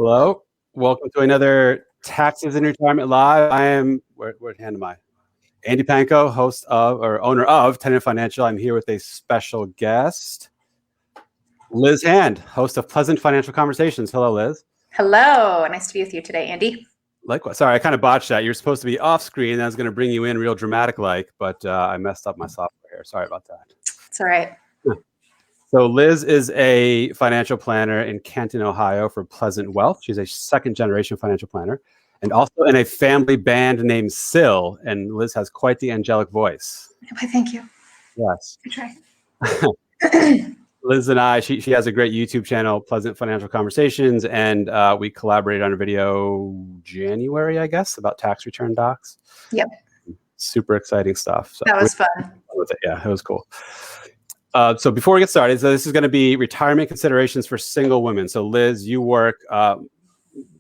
Hello. Welcome to another Taxes and Retirement Live. I am, what hand am I? Andy Panko, host of, or owner of Tenant Financial. I'm here with a special guest, Liz Hand, host of Pleasant Financial Conversations. Hello, Liz. Hello. Nice to be with you today, Andy. Likewise. Sorry, I kind of botched that. You're supposed to be off screen. And I was going to bring you in real dramatic-like, but I messed up my software here. Sorry about that. It's all right. So Liz is a financial planner in Canton, Ohio for Pleasant Wealth. She's a second-generation financial planner and also in a family band named Syl. And Liz has quite the angelic voice. Why, thank you. Yes. Good try. Liz and I, she has a great YouTube channel, Pleasant Financial Conversations, and we collaborated on a video January, I guess, about tax return docs. Yep. Super exciting stuff. So that was fun. Yeah, it was cool. So before we get started, so this is going to be retirement considerations for single women. So Liz, you work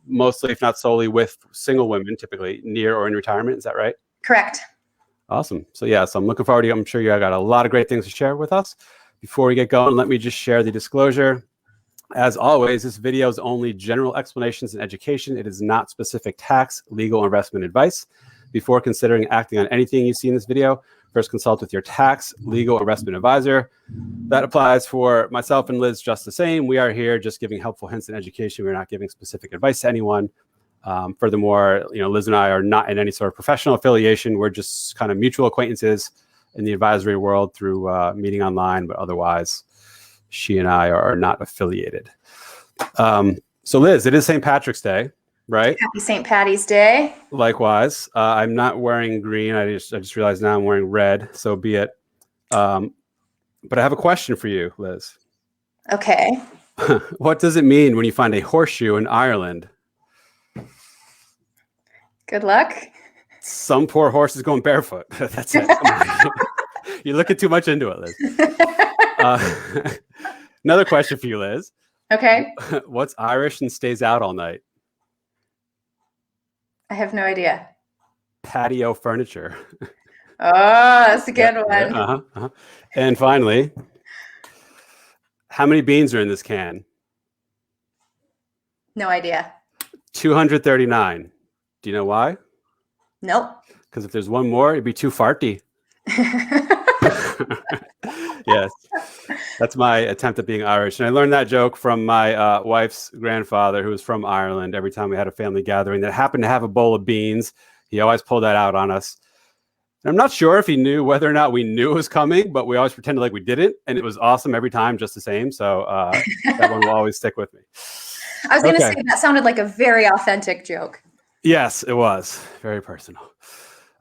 mostly, if not solely, with single women, typically near or in retirement. Is that right? Correct. Awesome. So yeah, so I'm looking forward to, I'm sure you got a lot of great things to share with us. Before we get going, let me just share the disclosure. As always, this video is only general explanations and education. It is not specific tax, legal, or investment advice. Before considering acting on anything you see in this video, first consult with your tax, legal, or investment advisor. That applies for myself and Liz just the same. We are here just giving helpful hints and education. We're not giving specific advice to anyone. Furthermore, Liz and I are not in any sort of professional affiliation. We're just kind of mutual acquaintances in the advisory world through meeting online, but otherwise, she and I are not affiliated. So Liz, it is St. Patrick's Day, right? Happy St. Patty's Day. Likewise. I'm not wearing green. I just realized now I'm wearing red, so be it. But I have a question for you, Liz. Okay. What does it mean when you find a horseshoe in Ireland? Good luck. Some poor horse is going barefoot. That's it. You're looking too much into it, Liz. Another question for you, Liz. Okay. What's Irish and stays out all night? I have no idea. Patio furniture. Oh, that's a good one. And finally, how many beans are in this can? No idea. 239. Do you know why? Nope. Because if there's one more, it'd be too farty. Yes, that's my attempt at being Irish. And I learned that joke from my wife's grandfather, who was from Ireland. Every time we had a family gathering that happened to have a bowl of beans, he always pulled that out on us. And I'm not sure if he knew whether or not we knew it was coming, but we always pretended like we didn't. And it was awesome every time, just the same. So that one will always stick with me. I was going to say that sounded like a very authentic joke. Yes, it was. Very personal.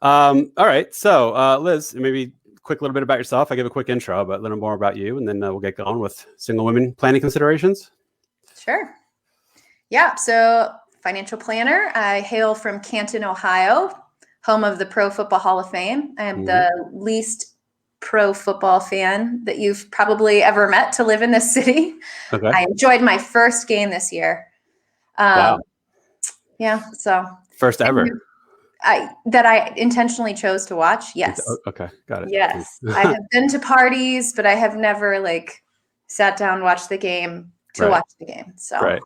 All right. So Liz, maybe quick little bit about yourself. I give a quick intro, but a little more about you, and then we'll get going with single women planning considerations. Sure. Yeah. So financial planner. I hail from Canton, Ohio, home of the Pro Football Hall of Fame. I am the least pro football fan that you've probably ever met to live in this city. Okay. I enjoyed my first game this year. Wow. Yeah. So first ever. That I intentionally chose to watch. Yes. Okay. Got it. Yes. I have been to parties, but I have never sat down, watched the game to watch the game. So,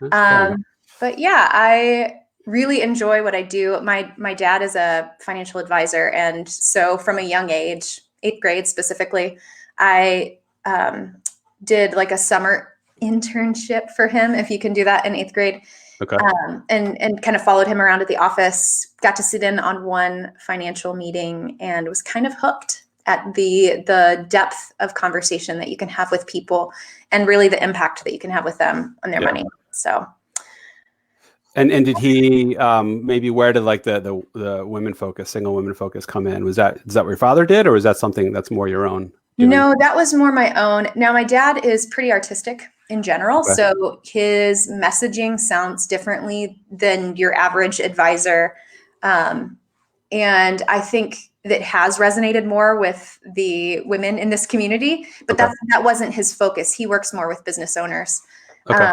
but yeah, I really enjoy what I do. My dad is a financial advisor. And so from a young age, 8th grade specifically, I did a summer internship for him, if you can do that in 8th grade. Okay. And kind of followed him around at the office, got to sit in on one financial meeting and was kind of hooked at the depth of conversation that you can have with people and really the impact that you can have with them on their money. So. And did he maybe where did the women focus, single women focus come in? Is that what your father did, or is that something that's more your own doing? No, that was more my own. Now my dad is pretty artistic in general. Okay. So his messaging sounds differently than your average advisor. And I think that has resonated more with the women in this community, but that wasn't his focus. He works more with business owners. Okay.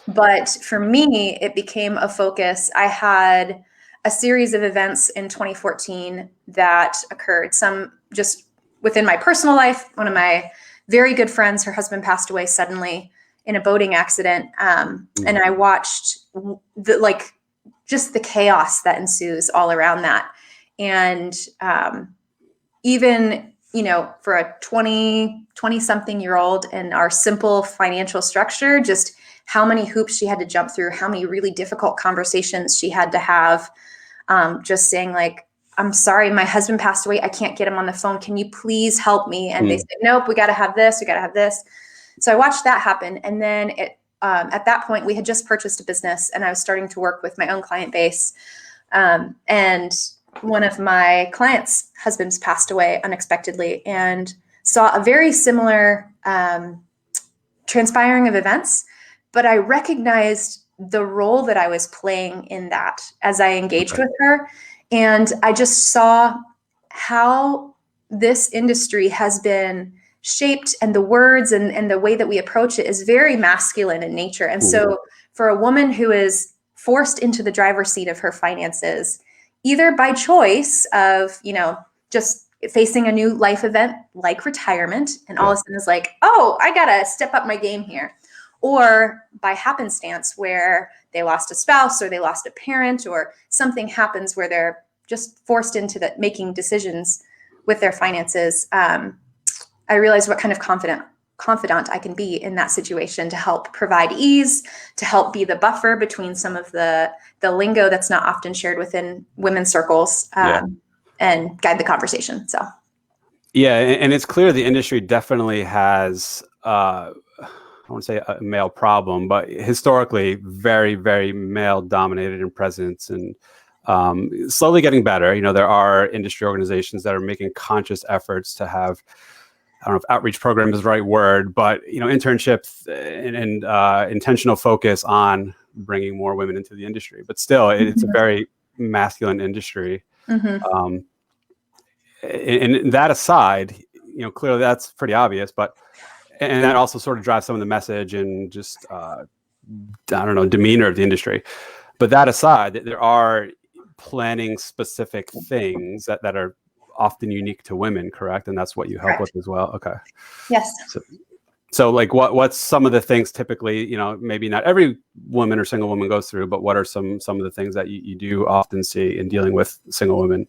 But for me, it became a focus. I had a series of events in 2014 that occurred, some just within my personal life. One of my very good friends, her husband passed away suddenly. in a boating accident. And I watched just the chaos that ensues all around that. And even, for a 20 something year old in our simple financial structure, just how many hoops she had to jump through, how many really difficult conversations she had to have, just saying like, I'm sorry, my husband passed away. I can't get him on the phone. Can you please help me? And they said, nope, we got to have this. We got to have this. So I watched that happen. And then at that point, we had just purchased a business and I was starting to work with my own client base. And one of my clients' husbands passed away unexpectedly, and saw a very similar transpiring of events. But I recognized the role that I was playing in that as I engaged with her. And I just saw how this industry has been shaped, and the words and the way that we approach it is very masculine in nature. And so for a woman who is forced into the driver's seat of her finances, either by choice of, just facing a new life event like retirement, and all of a sudden is like, oh, I got to step up my game here. Or by happenstance where they lost a spouse or they lost a parent or something happens where they're just forced into making decisions with their finances. I realized what kind of confidant I can be in that situation to help provide ease, to help be the buffer between some of the lingo that's not often shared within women's circles, and guide the conversation. So. Yeah. And it's clear the industry definitely has, I won't say a male problem, but historically very, very male dominated in presence, and slowly getting better. There are industry organizations that are making conscious efforts to have, I don't know if outreach program is the right word, but internships and intentional focus on bringing more women into the industry. But still, it's a very masculine industry. And that aside, clearly that's pretty obvious. And that also sort of drives some of the message and just demeanor of the industry. But that aside, there are planning specific things that are often unique to women, correct? And that's what you help with as well. Okay. Yes. So like what's some of the things typically, maybe not every woman or single woman goes through, but what are some of the things that you do often see in dealing with single women?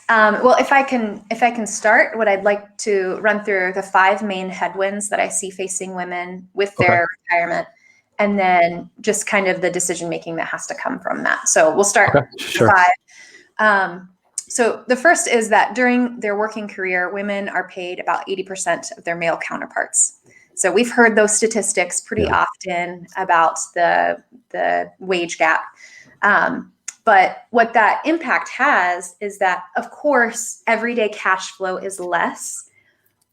Well, if I can start, what I'd like to run through the 5 main headwinds that I see facing women with their retirement, and then just kind of the decision-making that has to come from that. So we'll start with 5. So the first is that during their working career, women are paid about 80% of their male counterparts. So we've heard those statistics pretty often about the wage gap. But what that impact has is that, of course, everyday cash flow is less.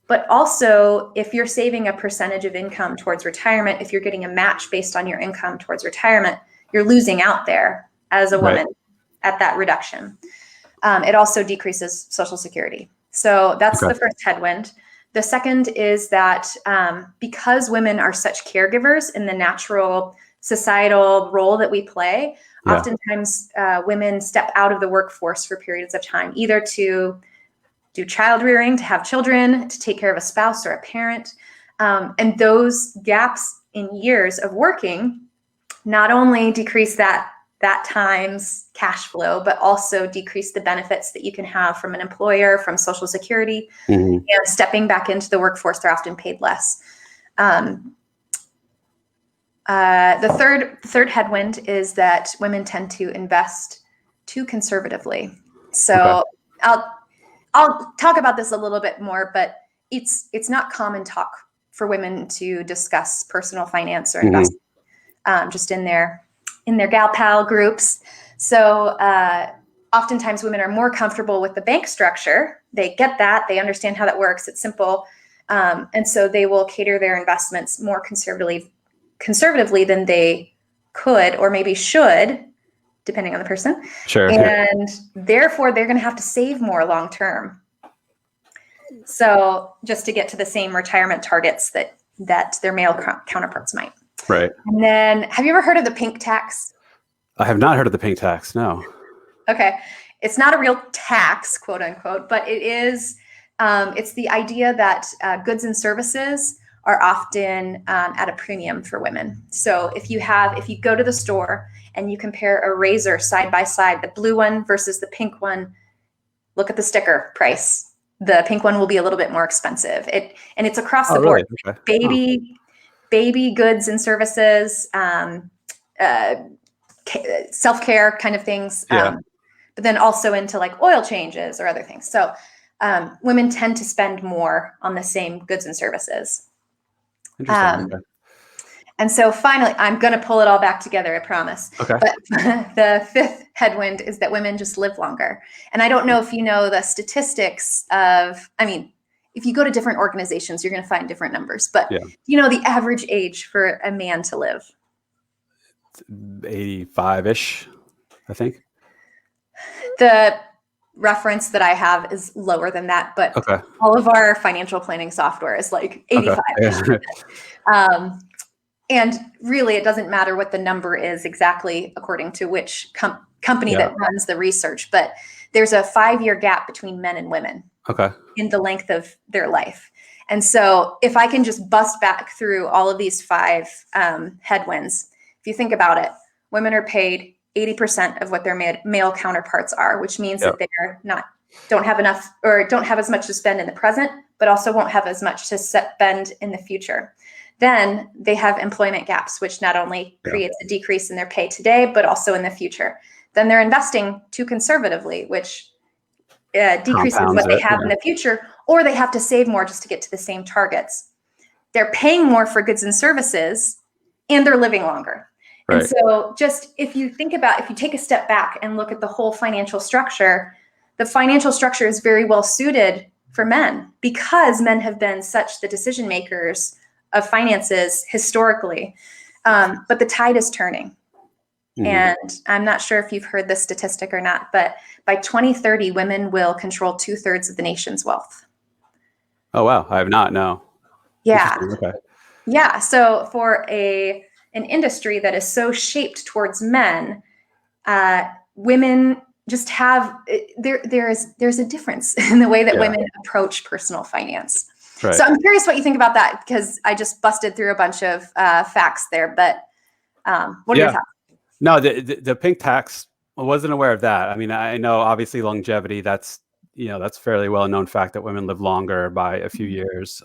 But also, if you're saving a percentage of income towards retirement, if you're getting a match based on your income towards retirement, you're losing out there as a woman at that reduction. It also decreases Social Security. So that's the first headwind. The second is that because women are such caregivers in the natural societal role that we play, oftentimes women step out of the workforce for periods of time, either to do child rearing, to have children, to take care of a spouse or a parent. And those gaps in years of working not only decrease that time's cash flow, but also decrease the benefits that you can have from an employer, from Social Security, and stepping back into the workforce, they're often paid less. The third headwind is that women tend to invest too conservatively. So I'll talk about this a little bit more, but it's not common talk for women to discuss personal finance or investment, just in their gal pal groups. So oftentimes women are more comfortable with the bank structure. They get that, they understand how that works. It's simple. And so they will cater their investments more conservatively than they could or maybe should, depending on the person. And therefore they're going to have to save more long term. So just to get to the same retirement targets that their male counterparts might. Right. And then, have you ever heard of the pink tax? I have not heard of the pink tax, no. Okay. It's not a real tax, quote unquote, but it is, it's the idea that goods and services are often at a premium for women. So if you go to the store and you compare a razor side by side, the blue one versus the pink one, look at the sticker price. The pink one will be a little bit more expensive. And it's across the board. Really? Okay. Baby goods and services, self-care kind of things. Yeah. But then also into like oil changes or other things. So women tend to spend more on the same goods and services. Interesting. Okay. And so finally, I'm going to pull it all back together, I promise. Okay. But the fifth headwind is that women just live longer. And I don't know if you know the statistics of, I mean, if you go to different organizations, you're going to find different numbers. But you know the average age for a man to live? 85-ish, I think. The reference that I have is lower than that, but all of our financial planning software is like 85. Okay. And really, it doesn't matter what the number is exactly according to which company that runs the research, but there's a 5-year gap between men and women in the length of their life. And so if I can just bust back through all of these 5 headwinds, if you think about it, women are paid 80% of what their male counterparts are, which means that they're don't have enough or don't have as much to spend in the present, but also won't have as much to spend in the future. Then they have employment gaps, which not only creates a decrease in their pay today, but also in the future. Then they're investing too conservatively, which decreases what they have in the future, or they have to save more just to get to the same targets. They're paying more for goods and services, and they're living longer. Right. And so just if you take a step back and look at the whole financial structure, the financial structure is very well suited for men because men have been such the decision makers of finances historically. But the tide is turning. Mm-hmm. And I'm not sure if you've heard this statistic or not, but by 2030, women will control 2/3 of the nation's wealth. Oh, wow. I have not, no. Yeah. Okay. Yeah. So for an industry that is so shaped towards men, women just have, there's a difference in the way that women approach personal finance. Right. So I'm curious what you think about that, because I just busted through a bunch of facts there, but what are your thoughts? No, the pink tax, I wasn't aware of that. I mean, I know obviously longevity, that's fairly well-known fact that women live longer by a few years.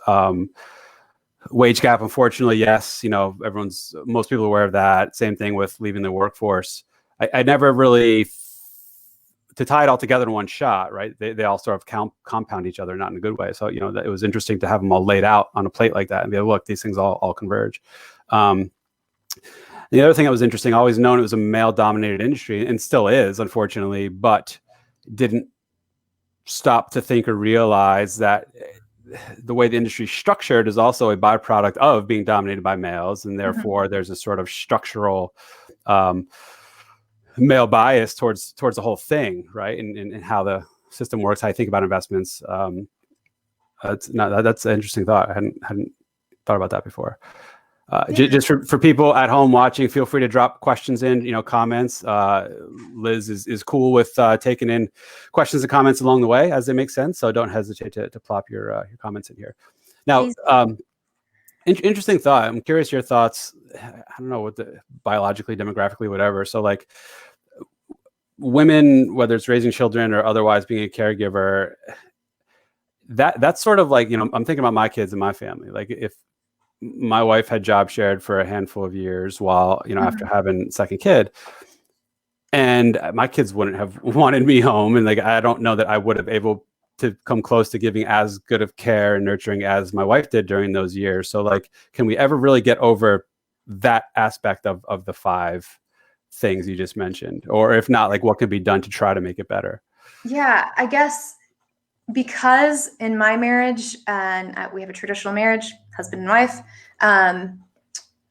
Wage gap, unfortunately, yes, most people are aware of that. Same thing with leaving the workforce. I never really, to tie it all together in one shot, right? They all sort of compound each other, not in a good way. So, it was interesting to have them all laid out on a plate like that and be like, look, these things all converge. The other thing that was interesting, I always known it was a male-dominated industry, and still is, unfortunately, but didn't stop to think or realize that the way the industry is structured is also a byproduct of being dominated by males, and therefore there's a sort of structural male bias towards the whole thing, right? And how the system works, how you think about investments. That's an interesting thought. I hadn't thought about that before. Just for people at home watching, feel free to drop questions in, comments. Liz is cool with taking in questions and comments along the way as they make sense. So don't hesitate to plop your comments in here. Now, interesting thought. I'm curious your thoughts. I don't know what biologically, demographically, whatever. So like women, whether it's raising children or otherwise being a caregiver, that's sort of like, I'm thinking about my kids and my family. Like if my wife had job shared for a handful of years while, after having second kid, and my kids wouldn't have wanted me home. And like, I don't know that I would have able to come close to giving as good of care and nurturing as my wife did during those years. So like, can we ever really get over that aspect of the 5 things you just mentioned? Or if not, like what could be done to try to make it better? Yeah, I guess because in my marriage, and we have a traditional marriage, husband and wife,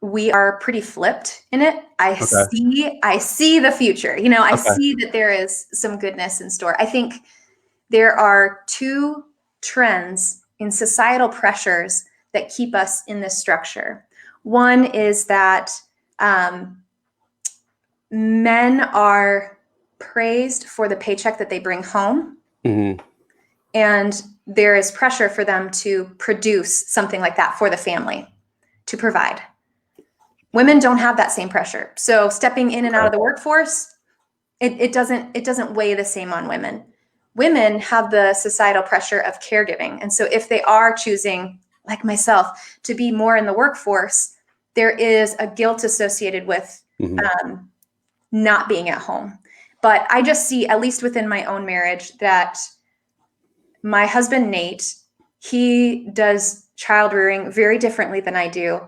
we are pretty flipped in it. I see the future. I see that there is some goodness in store. I think there are 2 trends in societal pressures that keep us in this structure. One is that men are praised for the paycheck that they bring home. Mm-hmm. And there is pressure for them to produce something like that for the family, to provide. Women don't have that same pressure. So stepping in and out of the workforce, it doesn't weigh the same on women. Women have the societal pressure of caregiving. And so if they are choosing, like myself, to be more in the workforce, there is a guilt associated with not being at home. But I just see, at least within my own marriage, that my husband, Nate, he does child rearing very differently than I do.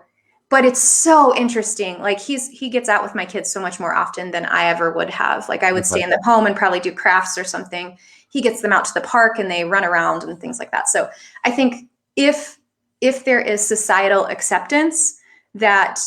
But it's so interesting. Like he gets out with my kids so much more often than I ever would have. Like I would stay in the home and probably do crafts or something. He gets them out to the park and they run around and things like that. So I think if there is societal acceptance that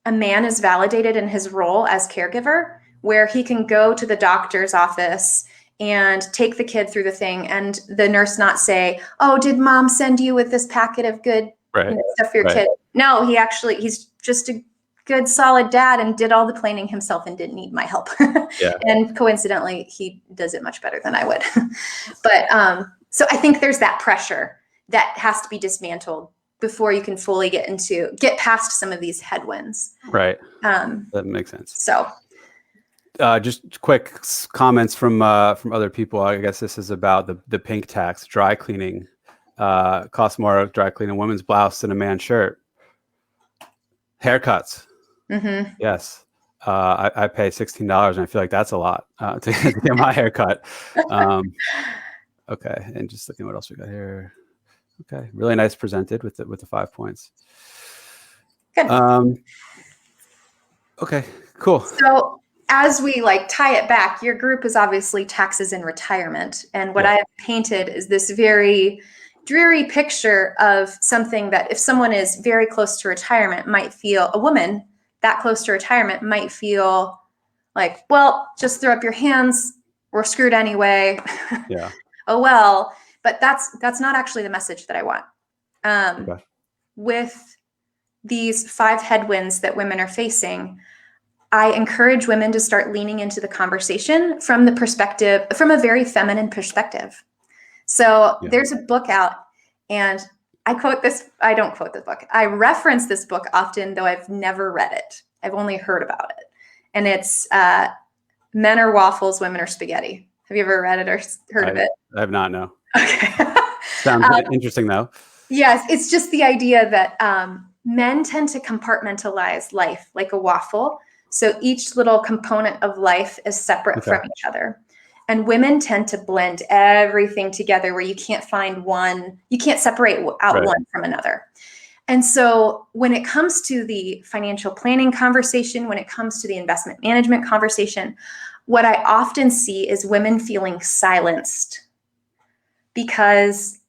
a man is validated in his role as caregiver, where he can go to the doctor's office and take the kid through the thing and the nurse not say, oh, did mom send you with this packet of good stuff for your kid? No, he's just a good, solid dad and did all the planning himself and didn't need my help. And coincidentally, he does it much better than I would. But so I think there's that pressure that has to be dismantled before you can fully get past some of these headwinds. Right. That makes sense. So just quick comments from other people. I guess this is about the pink tax. Dry cleaning costs more dry clean a woman's blouse than a man's shirt. Haircuts. Yes. I pay $16 and I feel like that's a lot to get my haircut. Okay. And just looking what else we got here. Okay. Really nice presented with the 5 points. Good. Okay, cool. So as we tie it back, your group is obviously taxes in retirement. And what I have painted is this very dreary picture of something that if someone is very close to retirement a woman that close to retirement might feel like, well, just throw up your hands. We're screwed anyway. Yeah. Oh, well, but that's not actually the message that I want. With these 5 headwinds that women are facing, I encourage women to start leaning into the conversation from a very feminine perspective. So there's a book out, and I don't quote this book. I reference this book often, though I've never read it. I've only heard about it. And it's Men Are Waffles, Women Are Spaghetti. Have you ever read it or heard of it? I have not, no. Okay. Sounds interesting, though. Yes, it's just the idea that men tend to compartmentalize life like a waffle. So each little component of life is separate from each other. And women tend to blend everything together where you can't find one, you can't separate out one from another. And so when it comes to the financial planning conversation, when it comes to the investment management conversation, what I often see is women feeling silenced because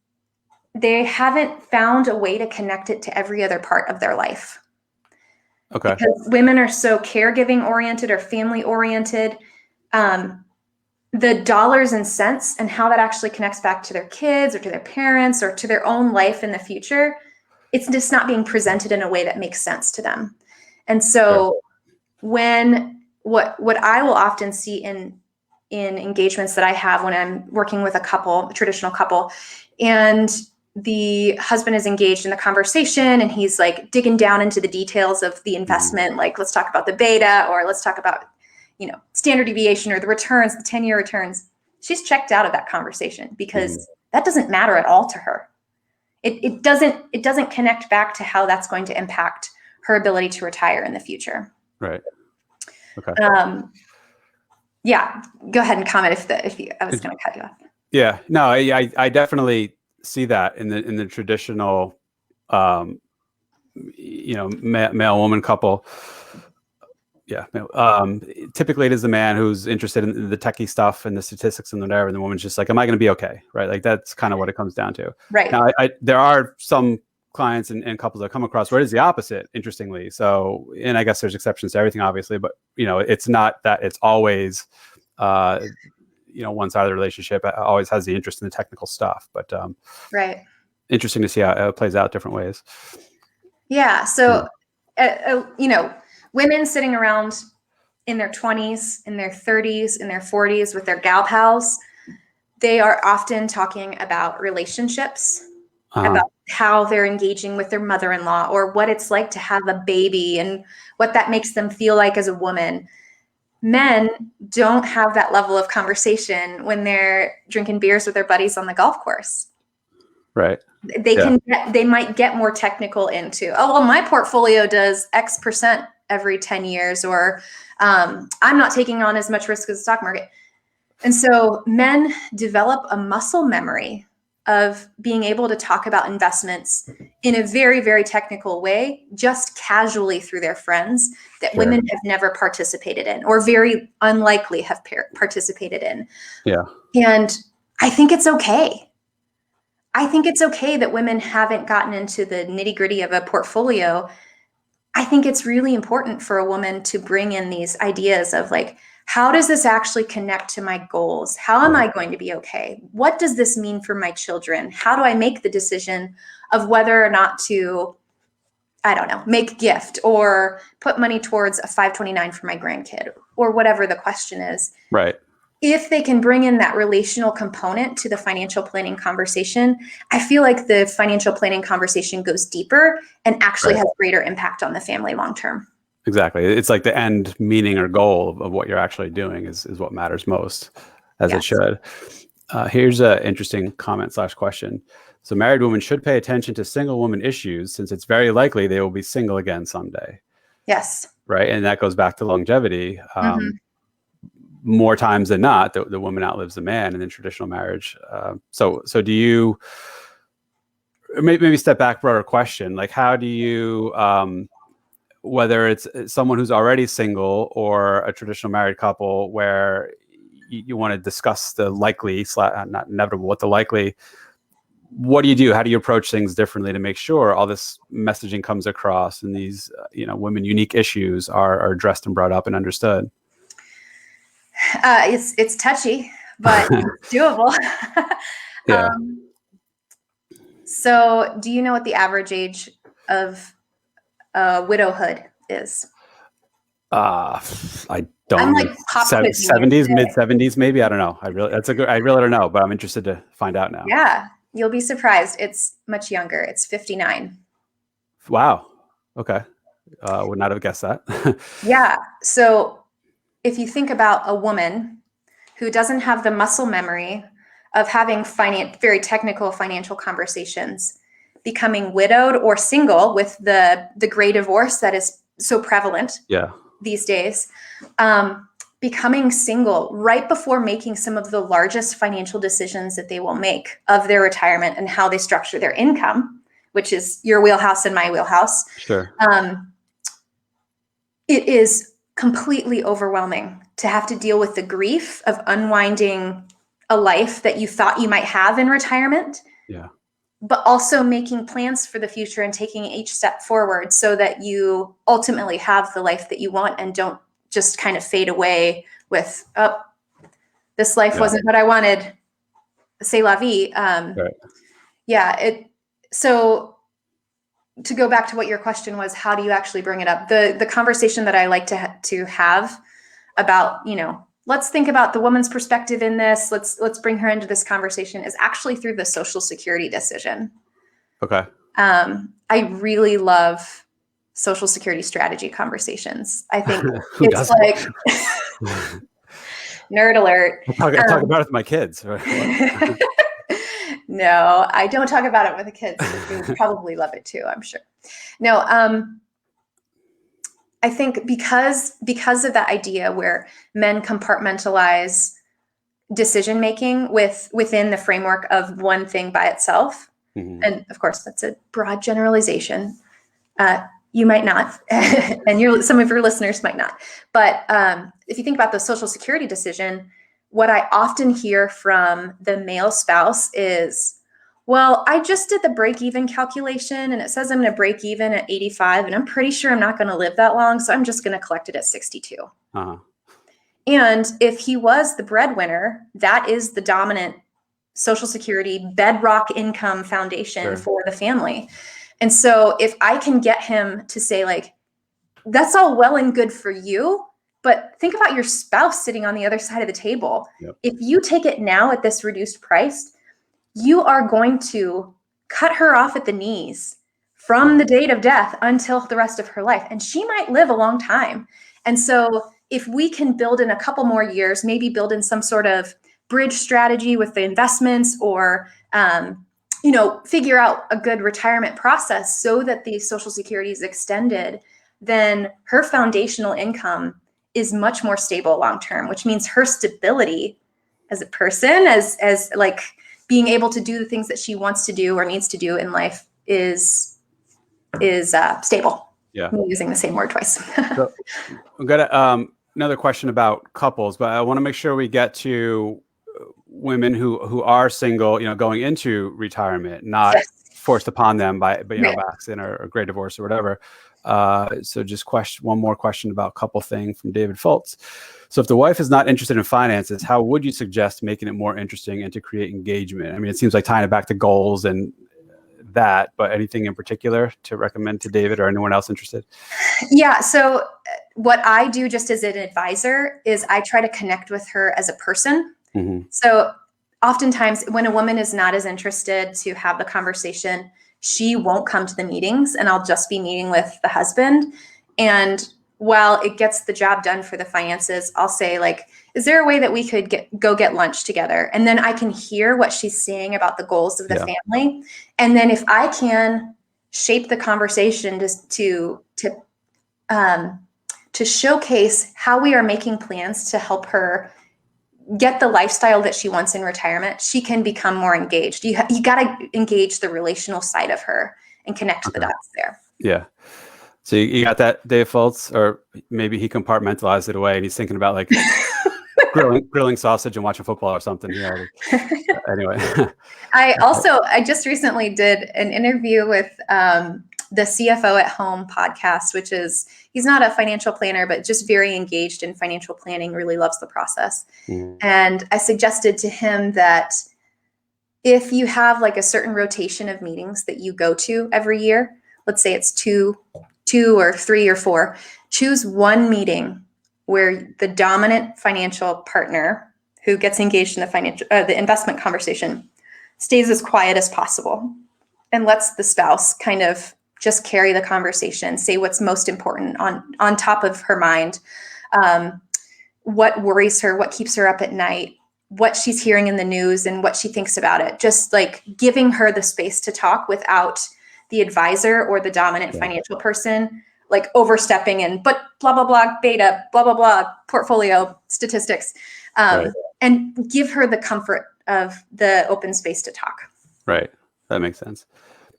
they haven't found a way to connect it to every other part of their life. Okay. Because women are so caregiving oriented or family oriented. The dollars and cents and how that actually connects back to their kids or to their parents or to their own life in the future, it's just not being presented in a way that makes sense to them. And so when what I will often see in engagements that I have when I'm working with a traditional couple, and the husband is engaged in the conversation and he's digging down into the details of the investment, let's talk about the beta, or let's talk about standard deviation or the returns, the 10-year returns. She's checked out of that conversation because that doesn't matter at all to her. It doesn't connect back to how that's going to impact her ability to retire in the future. Right. Okay. Yeah. Go ahead and comment I was going to cut you off. Yeah. No, I definitely see that in the traditional, male woman couple. Yeah. Typically it is the man who's interested in the techie stuff and the statistics and whatever. And the woman's just like, am I going to be okay? Right. That's kind of what it comes down to. Right. Now, there are some clients and couples that come across where it is the opposite, interestingly. So, and I guess there's exceptions to everything, obviously, but it's not that it's always, one side of the relationship always has the interest in the technical stuff, but interesting to see how it plays out different ways. Yeah. So, women sitting around in their 20s, in their 30s, in their 40s with their gal pals, they are often talking about relationships, about how they're engaging with their mother-in-law, or what it's like to have a baby and what that makes them feel like as a woman. Men don't have that level of conversation when they're drinking beers with their buddies on the golf course. Right. They might get more technical into, oh, well, my portfolio does X percent every 10 years, or I'm not taking on as much risk as the stock market. And so men develop a muscle memory of being able to talk about investments in a very, very technical way, just casually through their friends, that women have never participated in, or very unlikely have participated in. Yeah. And I think it's okay. I think it's okay that women haven't gotten into the nitty-gritty of a portfolio. I think it's really important for a woman to bring in these ideas of like, how does this actually connect to my goals? How am I going to be okay? What does this mean for my children? How do I make the decision of whether or not to, I don't know, make a gift or put money towards a 529 for my grandkid, or whatever the question is. Right. If they can bring in that relational component to the financial planning conversation, I feel like the financial planning conversation goes deeper and actually has greater impact on the family long-term. Exactly. It's like the end meaning or goal of what you're actually doing is what matters most, as it should. Here's an interesting comment/question. So married women should pay attention to single woman issues, since it's very likely they will be single again someday. Yes. Right. And that goes back to longevity. More times than not, the woman outlives the man in traditional marriage. So do you, maybe step back, broader question, like how do you, whether it's someone who's already single or a traditional married couple, where you want to discuss the likely, not inevitable, what the likely, what do you do? How do you approach things differently to make sure all this messaging comes across and these, women unique issues are addressed and brought up and understood? It's touchy, but it's doable. So do you know what the average age of widowhood is? I don't. I'm like 70s, mid 70s, maybe. I don't know. I really don't know, but I'm interested to find out now. Yeah, you'll be surprised. It's much younger. It's 59. Wow. Okay. Would not have guessed that. Yeah. So if you think about a woman who doesn't have the muscle memory of having very technical financial conversations, becoming widowed or single with the gray divorce that is so prevalent these days, becoming single right before making some of the largest financial decisions that they will make of their retirement and how they structure their income, which is your wheelhouse and my wheelhouse. Sure. It is completely overwhelming to have to deal with the grief of unwinding a life that you thought you might have in retirement. Yeah. But also making plans for the future and taking each step forward so that you ultimately have the life that you want and don't just kind of fade away with, oh, this life wasn't what I wanted. C'est la vie. So to go back to what your question was, how do you actually bring it up? The conversation that I like to have about, let's think about the woman's perspective in this. Let's bring her into this conversation is actually through the Social Security decision. Okay. I really love Social Security strategy conversations. I think it's like nerd alert. I talk about it with my kids. No, I don't talk about it with the kids. They would probably love it too, I'm sure. No, I think because of that idea where men compartmentalize decision making within the framework of one thing by itself, and of course that's a broad generalization. You might not, and some of your listeners might not. But if you think about the Social Security decision, what I often hear from the male spouse is, well, I just did the break-even calculation and it says I'm going to break even at 85 and I'm pretty sure I'm not going to live that long. So I'm just going to collect it at 62. And if he was the breadwinner, that is the dominant Social Security bedrock income foundation for the family. And so if I can get him to say like, that's all well and good for you, But think about your spouse sitting on the other side of the table. Yep. If you take it now at this reduced price, you are going to cut her off at the knees from the date of death until the rest of her life. And she might live a long time. And so if we can build in a couple more years, maybe build in some sort of bridge strategy with the investments, or figure out a good retirement process so that the Social Security is extended, then her foundational income is much more stable long term, which means her stability as a person, as like being able to do the things that she wants to do or needs to do in life is stable. Yeah. I'm using the same word twice. So I've got another question about couples, but I want to make sure we get to women who are single, going into retirement, not forced upon them by by accident or great divorce or whatever. So just one more question about couple thing from David Fultz. So if the wife is not interested in finances, how would you suggest making it more interesting and to create engagement? I mean, it seems like tying it back to goals and that, but anything in particular to recommend to David or anyone else interested? Yeah. So what I do just as an advisor is I try to connect with her as a person. Mm-hmm. So oftentimes when a woman is not as interested to have the conversation, she won't come to the meetings, and I'll just be meeting with the husband. And while it gets the job done for the finances, I'll say, like, is there a way that we could go get lunch together? And then I can hear what she's saying about the goals of the family. And then if I can shape the conversation just to showcase how we are making plans to help her get the lifestyle that she wants in retirement, she can become more engaged. You got to engage the relational side of her and connect the dots there. Yeah. So you got that, Dave Fultz, or maybe he compartmentalized it away and he's thinking about like grilling sausage and watching football or something. Anyway. I just recently did an interview with the CFO at Home podcast, which is, he's not a financial planner, but just very engaged in financial planning, really loves the process. Mm. And I suggested to him that if you have like a certain rotation of meetings that you go to every year, let's say it's two or 3 or 4, choose one meeting where the dominant financial partner who gets engaged in the investment conversation stays as quiet as possible and lets the spouse kind of just carry the conversation, say what's most important on top of her mind, what worries her, what keeps her up at night, what she's hearing in the news and what she thinks about it. Just like giving her the space to talk without the advisor or the dominant financial person like overstepping and but blah, blah, blah, beta, blah, blah, blah, portfolio statistics, and give her the comfort of the open space to talk. Right. That makes sense.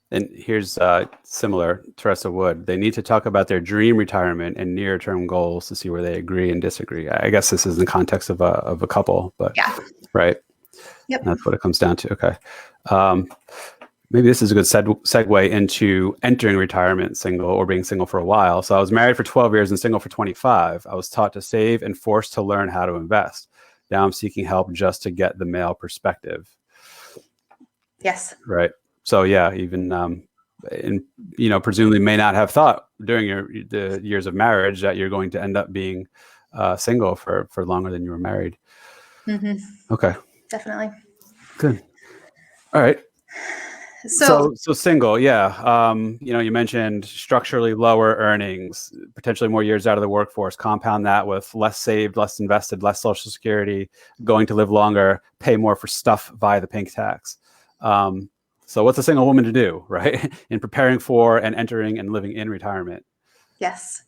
And here's similar, Teresa Wood. They need to talk about their dream retirement and near-term goals to see where they agree and disagree. I guess this is in the context of a couple, but right. Yep. That's what it comes down to. Okay. Maybe this is a good segue into entering retirement single or being single for a while. So I was married for 12 years and single for 25. I was taught to save and forced to learn how to invest. Now I'm seeking help just to get the male perspective. Yes. Right. So yeah, even presumably may not have thought during the years of marriage that you're going to end up being single for longer than you were married. Mm-hmm. Okay. Definitely. Good. All right. So single, yeah. You mentioned structurally lower earnings, potentially more years out of the workforce. Compound that with less saved, less invested, less Social Security, going to live longer, pay more for stuff via the pink tax. So what's a single woman to do, right, in preparing for and entering and living in retirement? Yes.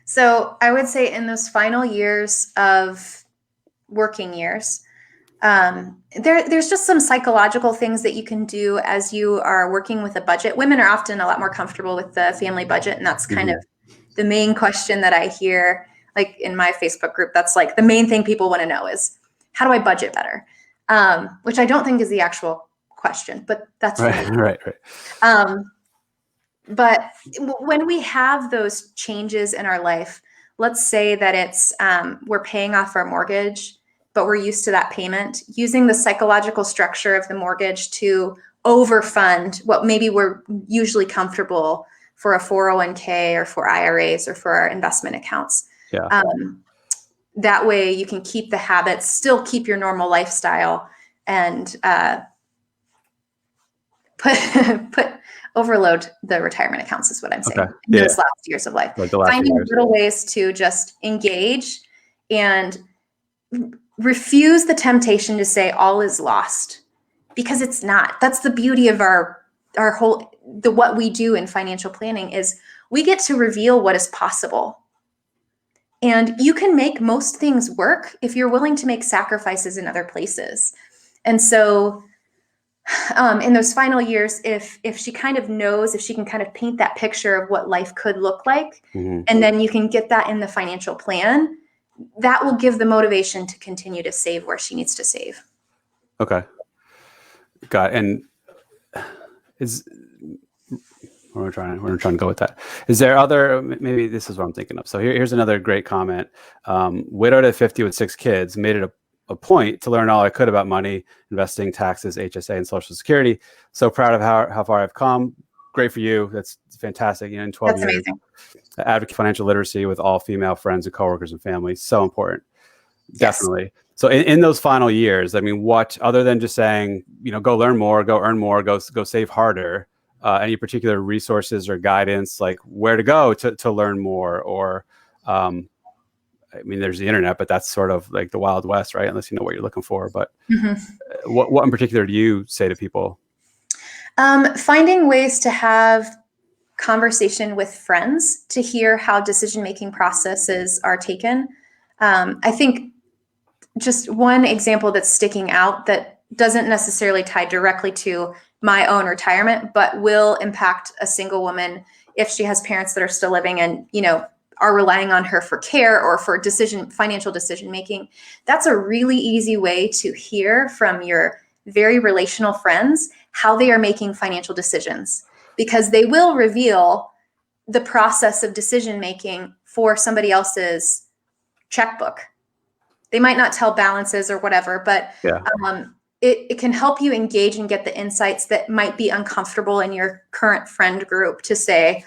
So I would say in those final years of working years, there's just some psychological things that you can do as you are working with a budget. Women are often a lot more comfortable with the family budget, and that's kind of the main question that I hear, like in my Facebook group. That's like the main thing people want to know is, how do I budget better? Which I don't think is the actual question, but that's right. But when we have those changes in our life, let's say that it's we're paying off our mortgage, but we're used to that payment, using the psychological structure of the mortgage to overfund what maybe we're usually comfortable for a 401k or for IRAs or for our investment accounts. Yeah. that way you can keep the habits, still keep your normal lifestyle, and overload the retirement accounts is what I'm saying. Okay. In those last years of life. Like the last Finding years. little ways to just engage and refuse the temptation to say all is lost, because it's not. That's the beauty of our whole, what we do in financial planning is we get to reveal what is possible. And you can make most things work if you're willing to make sacrifices in other places. And so in those final years, if she kind of knows, if she can kind of paint that picture of what life could look like, and then you can get that in the financial plan, that will give the motivation to continue to save where she needs to save. Okay. Got it. And we're trying to go with that. Is there other, maybe this is what I'm thinking of. So here's another great comment. Widowed at 50 with 6 kids, made it a point to learn all I could about money, investing, taxes, HSA, and Social Security. So proud of how far I've come. Great for you. That's fantastic. In 12 years, amazing. Advocate financial literacy with all female friends and coworkers and family. So important. Yes. Definitely. So in those final years, I mean, what, other than just saying, go learn more, go earn more, go save harder, any particular resources or guidance, like where to go to learn more? Or, I mean, there's the internet, but that's sort of like the Wild West, right? Unless you know what you're looking for. But what in particular do you say to people? Finding ways to have conversation with friends to hear how decision-making processes are taken. I think just one example that's sticking out that doesn't necessarily tie directly to my own retirement, but will impact a single woman if she has parents that are still living and, are relying on her for care or for financial decision making. That's a really easy way to hear from your very relational friends how they are making financial decisions, because they will reveal the process of decision making for somebody else's checkbook. They might not tell balances or whatever, but it can help you engage and get the insights that might be uncomfortable in your current friend group to say,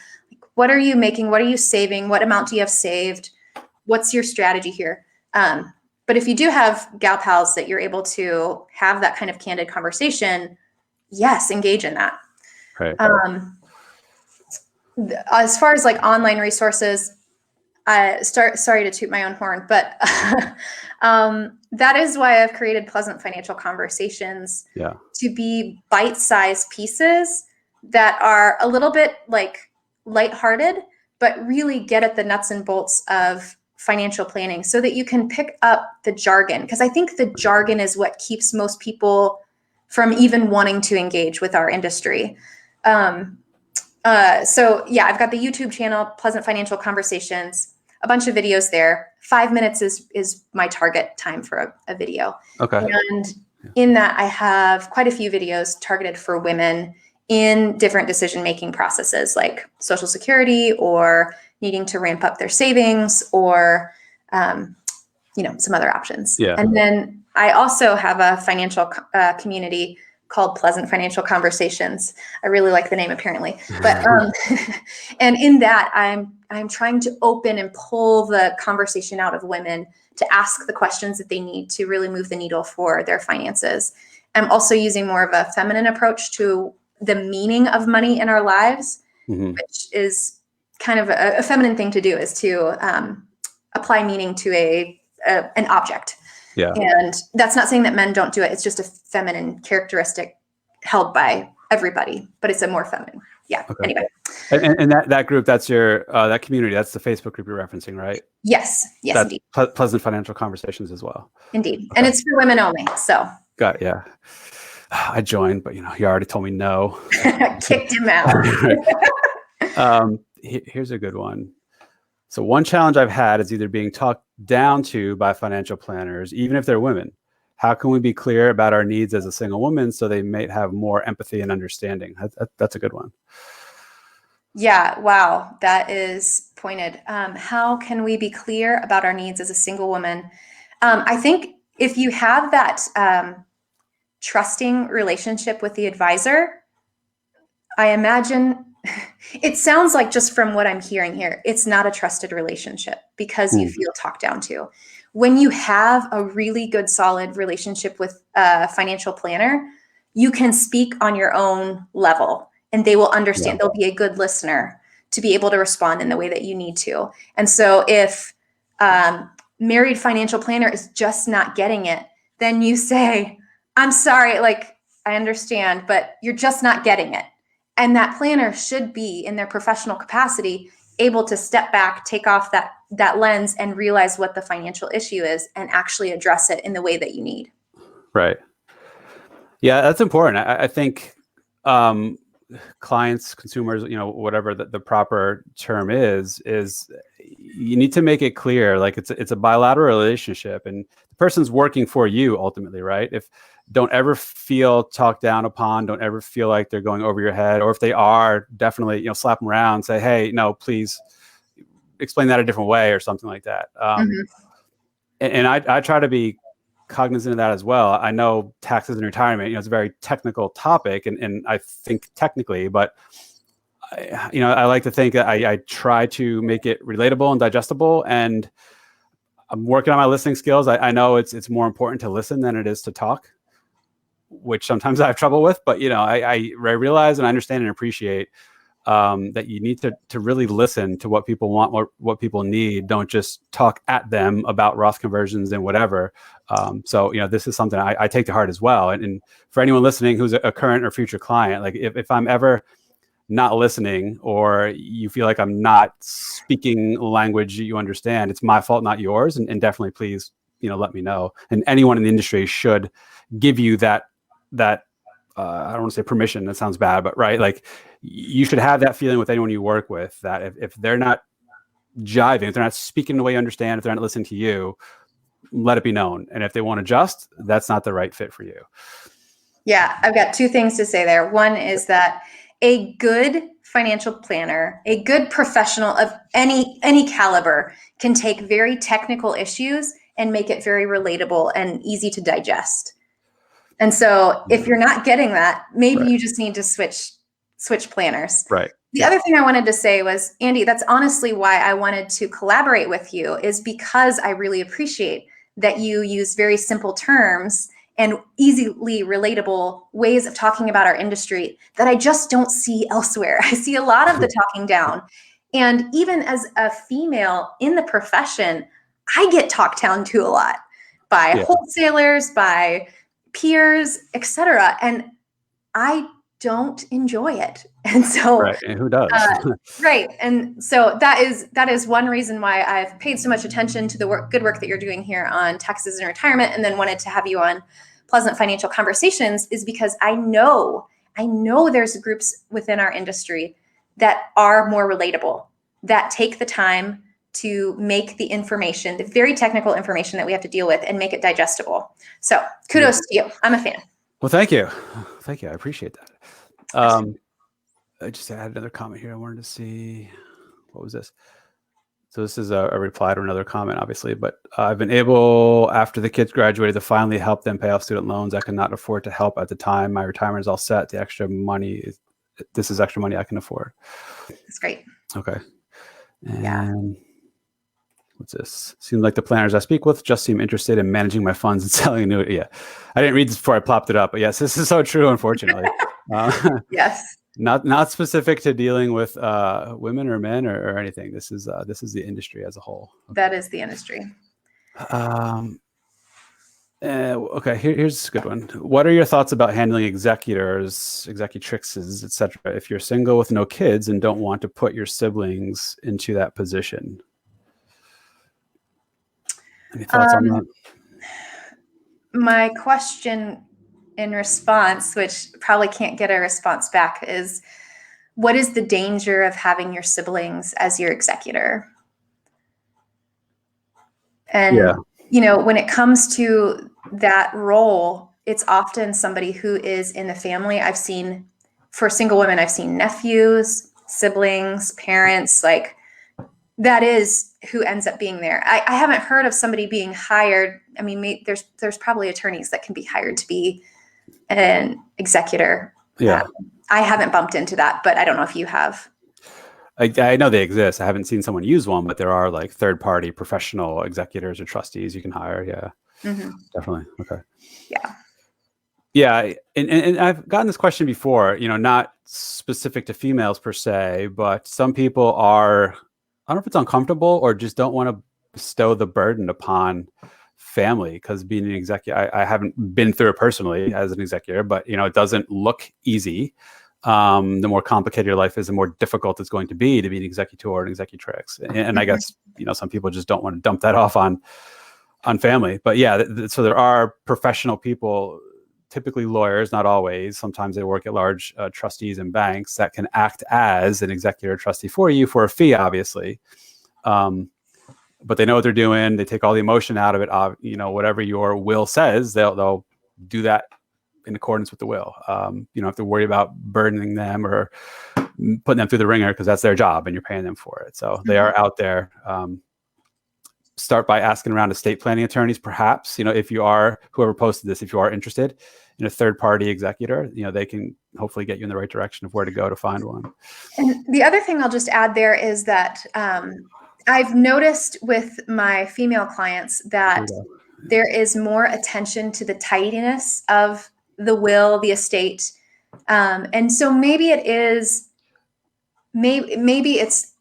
what are you making? What are you saving? What amount do you have saved? What's your strategy here? But if you do have gal pals that you're able to have that kind of candid conversation, yes, engage in that. Right. As far as like online resources, sorry to toot my own horn, but that is why I've created Pleasant Financial Conversations to be bite-sized pieces that are a little bit like lighthearted, but really get at the nuts and bolts of financial planning so that you can pick up the jargon. Because I think the jargon is what keeps most people from even wanting to engage with our industry. So yeah, I've got the YouTube channel, Pleasant Financial Conversations, a bunch of videos there. 5 minutes is my target time for a video. Okay. And in that, I have quite a few videos targeted for women in different decision-making processes like Social Security or needing to ramp up their savings or, some other options. Yeah. And then I also have a financial community called Pleasant Financial Conversations. I really like the name apparently, but, and in that I'm trying to open and pull the conversation out of women to ask the questions that they need to really move the needle for their finances. I'm also using more of a feminine approach to the meaning of money in our lives, which is kind of a feminine thing to do, is to apply meaning to an object. Yeah. And that's not saying that men don't do it. It's just a feminine characteristic held by everybody, but it's a more feminine. Yeah. Okay. Anyway. And that group, that's your, that community, that's the Facebook group you're referencing, right? Yes. Yes, that's indeed. Pleasant Financial Conversations as well. Indeed. Okay. And it's for women only. So. Got it. Yeah. I joined, but he already told me no. Kicked him out. Here's a good one. So one challenge I've had is either being talked down to by financial planners, even if they're women. How can we be clear about our needs as a single woman so they may have more empathy and understanding? That's a good one. Yeah. Wow. That is pointed. How can we be clear about our needs as a single woman? I think if you have that trusting relationship with the advisor, I imagine it sounds like, just from what I'm hearing here, it's not a trusted relationship because you feel talked down to. when you have a really good, solid relationship with a financial planner, you can speak on your own level and they will understand. Yeah. They'll be a good listener to be able to respond in the way that you need to. And so if married financial planner is just not getting it, then you say, I'm sorry, like, I understand, but you're just not getting it. And that planner should be, in their professional capacity, able to step back, take off that lens and realize what the financial issue is and actually address it in the way that you need. Right. Yeah, that's important. I think clients, consumers, whatever the proper term is you need to make it clear, like it's a bilateral relationship and the person's working for you ultimately, right? Don't ever feel talked down upon, don't ever feel like they're going over your head, or if they are, definitely, slap them around, say, hey, no, please explain that a different way or something like that. And I try to be cognizant of that as well. I know taxes and retirement, it's a very technical topic, and I think technically, but I like to think that I try to make it relatable and digestible, and I'm working on my listening skills. I know it's more important to listen than it is to talk, which sometimes I have trouble with, but I realize and I understand and appreciate that you need to really listen to what people want, what people need. Don't just talk at them about Roth conversions and whatever. So this is something I take to heart as well. And for anyone listening who's a current or future client, like if I'm ever not listening, or you feel like I'm not speaking language you understand, it's my fault, not yours. And definitely, please, let me know. And anyone in the industry should give you that I don't want to say permission, that sounds bad, but right, like you should have that feeling with anyone you work with, that if they're not jiving, if they're not speaking the way you understand, if they're not listening to you, let it be known. And if they want to adjust, that's not the right fit for you. Yeah, I've got two things to say there. One is that a good financial planner, a good professional of any caliber, can take very technical issues and make it very relatable and easy to digest. And so if you're not getting that, maybe you just need to switch planners. Right. The other thing I wanted to say was, Andy, that's honestly why I wanted to collaborate with you, is because I really appreciate that you use very simple terms and easily relatable ways of talking about our industry that I just don't see elsewhere. I see a lot of the talking down. And even as a female in the profession, I get talked down to a lot by wholesalers, by peers, etc. And I don't enjoy it. And so, right. And who does? Right. And so that is one reason why I've paid so much attention to the good work that you're doing here on taxes and retirement, and then wanted to have you on Pleasant Financial Conversations, is because I know there's groups within our industry that are more relatable, that take the time to make the information, the very technical information that we have to deal with, and make it digestible. So kudos to you. I'm a fan. Well, thank you. Thank you. I appreciate that. I just had another comment here. I wanted to see, what was this? So this is a reply to another comment, obviously, but I've been able, after the kids graduated, to finally help them pay off student loans I could not afford to help at the time. My retirement is all set. This is extra money I can afford. That's great. Okay. And what's this? Seems like the planners I speak with just seem interested in managing my funds and selling annuity. Yeah. I didn't read this before I plopped it up, but yes, this is so true, unfortunately. Yes. Not specific to dealing with women or men or anything. This is the industry as a whole. Okay. That is the industry. Okay, here's a good one. What are your thoughts about handling executors, executrixes, etc., if you're single with no kids and don't want to put your siblings into that position? Any thoughts on that? My question in response, which probably can't get a response back, is what is the danger of having your siblings as your executor? And, when it comes to that role, it's often somebody who is in the family. For single women, I've seen nephews, siblings, parents, like that is who ends up being there. I haven't heard of somebody being hired. I mean, there's probably attorneys that can be hired to be an executor. Yeah. I haven't bumped into that, but I don't know if you have. I know they exist. I haven't seen someone use one, but there are like third-party professional executors or trustees you can hire. Yeah, definitely. Okay. Yeah. Yeah, and I've gotten this question before, not specific to females per se, but some people are, I don't know if it's uncomfortable or just don't want to bestow the burden upon family, because being an executive, I haven't been through it personally as an executor, but it doesn't look easy. The more complicated your life is, the more difficult it's going to be an executor or an executrix. And I guess, some people just don't want to dump that off on family. But yeah, so there are professional people, typically lawyers, not always. Sometimes they work at large trustees and banks that can act as an executor trustee for you for a fee, obviously. But they know what they're doing. They take all the emotion out of it. Whatever your will says, they'll do that in accordance with the will. You don't have to worry about burdening them or putting them through the ringer, because that's their job and you're paying them for it. So they are out there. Start by asking around estate planning attorneys, perhaps, if you are, whoever posted this, if you are interested in a third-party executor, they can hopefully get you in the right direction of where to go to find one. And the other thing I'll just add there is that I've noticed with my female clients that there is more attention to the tidiness of the will, the estate. And so maybe it is, maybe it's,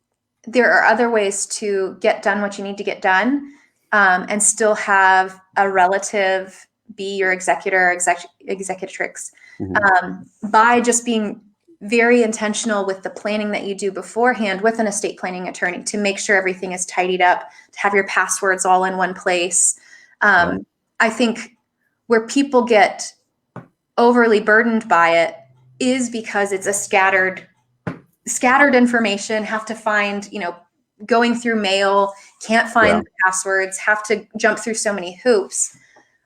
there are other ways to get done what you need to get done, and still have a relative be your executor, executrix, by just being very intentional with the planning that you do beforehand with an estate planning attorney to make sure everything is tidied up, to have your passwords all in one place. I think where people get overly burdened by it is because it's a scattered information, have to find, going through mail, can't find the passwords, have to jump through so many hoops.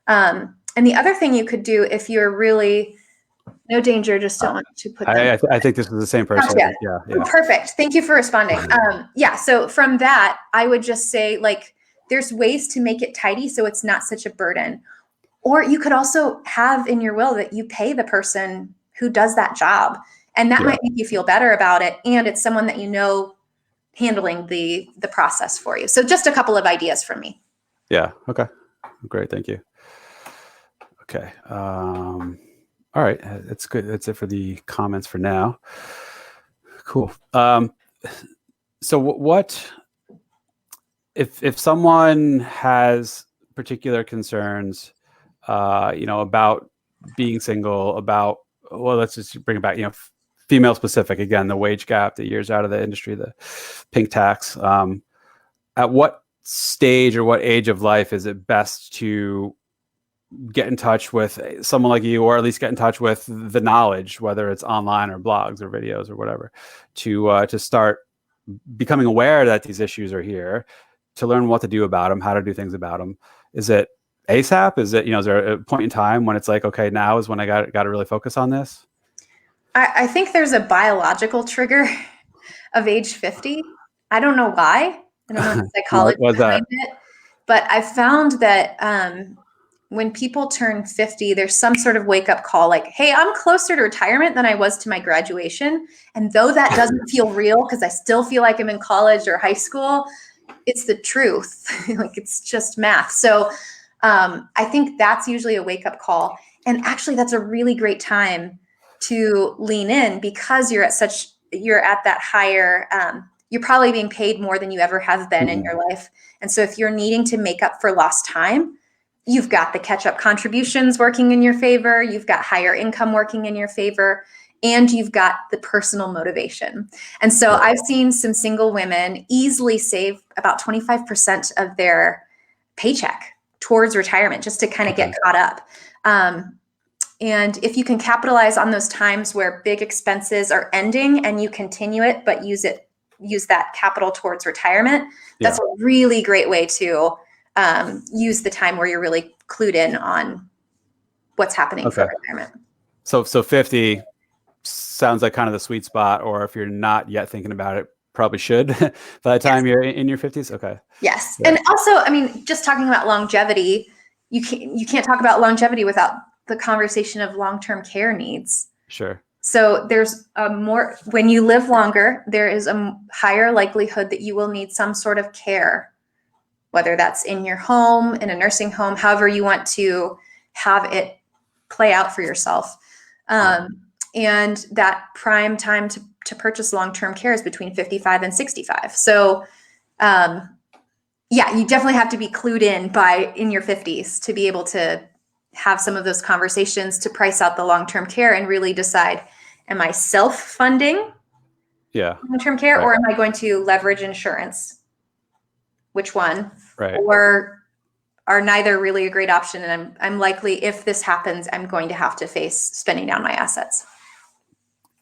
And the other thing you could do, if you're really, no danger, just don't want to put them. I think this is the same person. Gotcha. Yeah. Perfect. Thank you for responding. So from that, I would just say, there's ways to make it tidy so it's not such a burden. Or you could also have in your will that you pay the person who does that job. And that might make you feel better about it. And it's someone that handling the process for you. So just a couple of ideas from me. Yeah. Okay. Great. Thank you. Okay. All right. That's good. That's it for the comments for now. Cool. So what if someone has particular concerns, about being single, let's just bring it back, female specific, again, the wage gap, the years out of the industry, the pink tax. At what stage or what age of life is it best to get in touch with someone like you, or at least get in touch with the knowledge, whether it's online or blogs or videos or whatever, to start becoming aware that these issues are here, to learn what to do about them, how to do things about them? Is it ASAP? Is it, is there a point in time when it's like, okay, now is when I got to really focus on this? I think there's a biological trigger of age 50. I don't know why. I don't know the psychology behind it. But I found that when people turn 50, there's some sort of wake up call, like, hey, I'm closer to retirement than I was to my graduation. And though that doesn't feel real, because I still feel like I'm in college or high school, it's the truth. It's just math. So I think that's usually a wake up call. And actually, that's a really great time to lean in, because you're at that higher, you're probably being paid more than you ever have been in your life. And so if you're needing to make up for lost time, you've got the catch-up contributions working in your favor, you've got higher income working in your favor, and you've got the personal motivation. And so I've seen some single women easily save about 25% of their paycheck towards retirement, just to kind of get caught up. And if you can capitalize on those times where big expenses are ending and you continue it, but use that capital towards retirement, that's a really great way to use the time where you're really clued in on what's happening for retirement. So 50 sounds like kind of the sweet spot, or if you're not yet thinking about it, probably should by the time you're in your 50s. Okay. Yes. Yeah. And also, just talking about longevity, you can't talk about longevity without the conversation of long-term care needs. Sure. So there's when you live longer, there is a higher likelihood that you will need some sort of care, whether that's in your home, in a nursing home, however you want to have it play out for yourself. And that prime time to purchase long-term care is between 55 and 65. So yeah, you definitely have to be clued in your 50s to be able to have some of those conversations to price out the long-term care and really decide, am I self-funding long-term care, or am I going to leverage insurance? Which one? Or are neither really a great option? And I'm likely, if this happens, I'm going to have to face spending down my assets.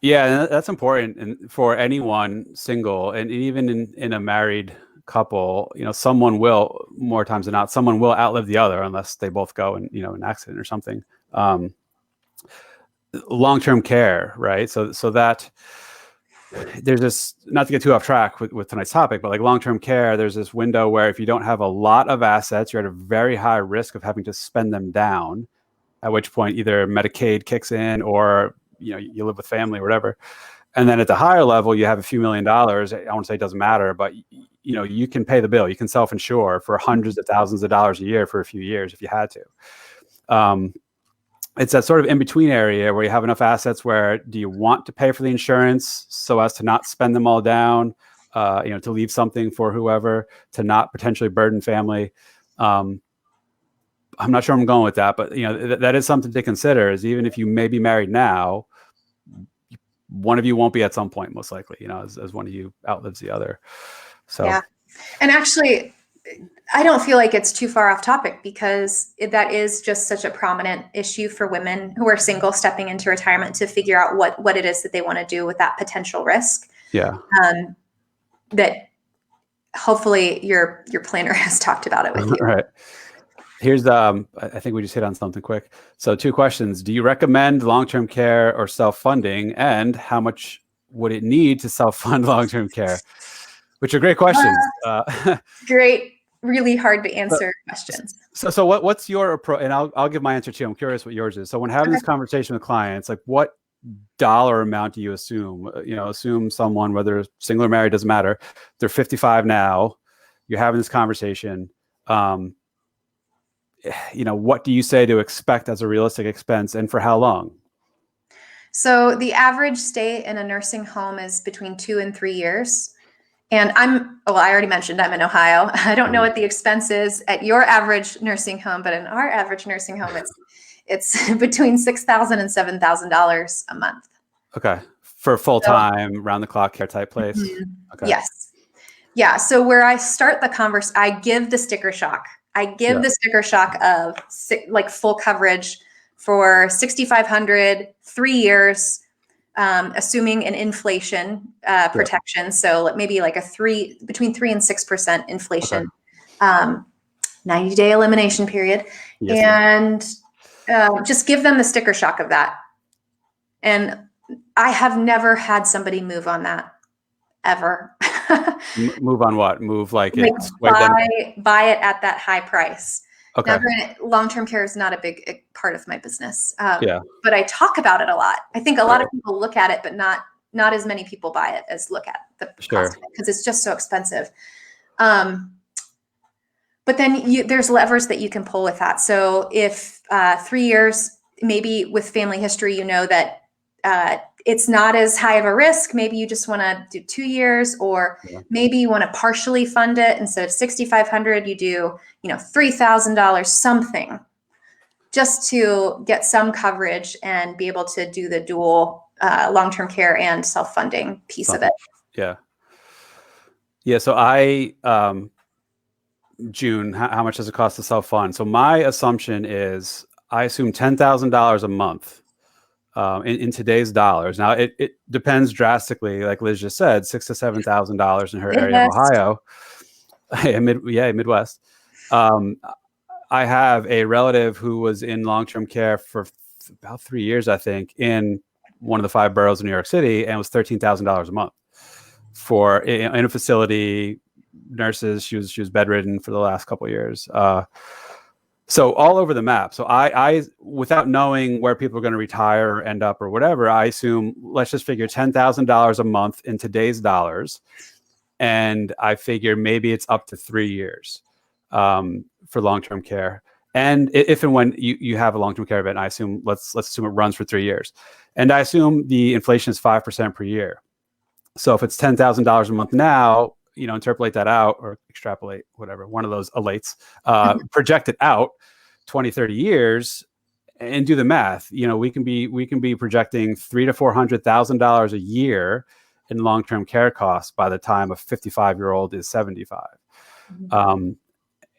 Yeah, and that's important. And for anyone single, and even in a married couple, someone will, more times than not, someone will outlive the other unless they both go in, an accident or something. Long-term care, right? So that there's this, not to get too off track with tonight's topic, but like long-term care, there's this window where if you don't have a lot of assets, you're at a very high risk of having to spend them down, at which point either Medicaid kicks in or you live with family or whatever. And then at the higher level, you have a few $1 million. I won't say it doesn't matter, but you can pay the bill. You can self-insure for hundreds of thousands of dollars a year for a few years if you had to. It's that sort of in-between area where you have enough assets where do you want to pay for the insurance so as to not spend them all down, to leave something for whoever, to not potentially burden family. I'm not sure I'm going with that, but that is something to consider, is even if you may be married now, one of you won't be at some point, most likely, as one of you outlives the other. So, yeah. And actually, I don't feel like it's too far off topic, because that is just such a prominent issue for women who are single stepping into retirement to figure out what it is that they want to do with that potential risk. Yeah. That hopefully your planner has talked about it with you. Right. Here's I think we just hit on something quick. So 2 questions. Do you recommend long-term care or self-funding? And how much would it need to self-fund long-term care? Which are great questions. Great, really hard to answer questions. So what's your approach? And I'll give my answer too. I'm curious what yours is. So when having this conversation with clients, like what dollar amount do you assume? Assume someone, whether single or married, doesn't matter. They're 55 now. You're having this conversation. What do you say to expect as a realistic expense, and for how long? So the average stay in a nursing home is between 2 and 3 years. And I already mentioned I'm in Ohio. I don't know what the expense is at your average nursing home, but in our average nursing home, it's between $6,000 and $7,000 a month. Okay. For full-time, round-the-clock care type place? Mm-hmm. Okay. Yes. Yeah. So where I start the converse, I give the sticker shock. The sticker shock of like full coverage for $6,500, 3 years, assuming an inflation protection. So maybe like between 3 and 6% inflation, 90-day elimination period. Yes, and just give them the sticker shock of that. And I have never had somebody move on that ever. Move on what? Move like buy it at that high price. Okay. Now, long-term care is not a big part of my business. But I talk about it a lot. I think a lot of people look at it, but not as many people buy it as look at the cost of it, because it's just so expensive. But then there's levers that you can pull with that. So if 3 years, maybe with family history, that it's not as high of a risk. Maybe you just want to do 2 years, or maybe you want to partially fund it. Instead of $6,500, you do, $3,000, something, just to get some coverage and be able to do the dual long-term care and self-funding piece of it. Yeah. Yeah. So June, how much does it cost to self-fund? So my assumption is I assume $10,000 a month. In today's dollars. Now it depends drastically, like Liz just said, $6,000 to $7,000 in her area of Ohio. Midwest. I have a relative who was in long-term care for about 3 years, I think, in one of the 5 boroughs of New York City, and it was $13,000 a month for in a facility. Nurses. She was bedridden for the last couple of years. So all over the map. So I without knowing where people are going to retire or end up or whatever, I assume, let's just figure $10,000 a month in today's dollars. And I figure maybe it's up to 3 years for long-term care. And if and when you have a long-term care event, I assume, let's assume it runs for 3 years. And I assume the inflation is 5% per year. So if it's $10,000 a month now, interpolate that out or extrapolate, whatever, one of those elates, project it out 20, 30 years and do the math. We can be projecting $300,000 to $400,000 a year in long-term care costs by the time a 55-year-old is 75.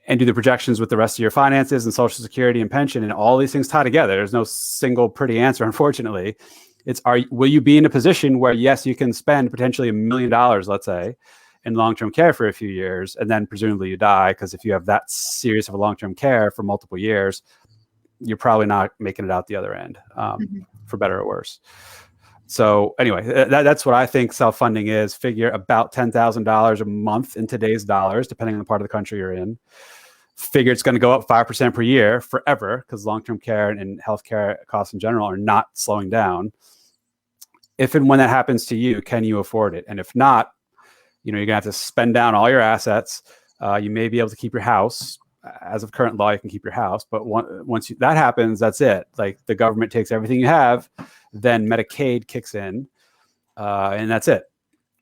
And do the projections with the rest of your finances and Social Security and pension, and all these things tie together. There's no single pretty answer, unfortunately. Will you be in a position where, yes, you can spend potentially $1 million, let's say, in long-term care for a few years, and then presumably you die, because if you have that serious of a long-term care for multiple years, you're probably not making it out the other end, for better or worse. So anyway, that's what I think self-funding is. Figure about $10,000 a month in today's dollars, depending on the part of the country you're in. Figure it's going to go up 5% per year forever, because long-term care and healthcare costs in general are not slowing down. If and when that happens to you, can you afford it? And if not, you're going to have to spend down all your assets. You may be able to keep your house. As of current law, you can keep your house. But once that happens, that's it. Like, the government takes everything you have, then Medicaid kicks in, and that's it.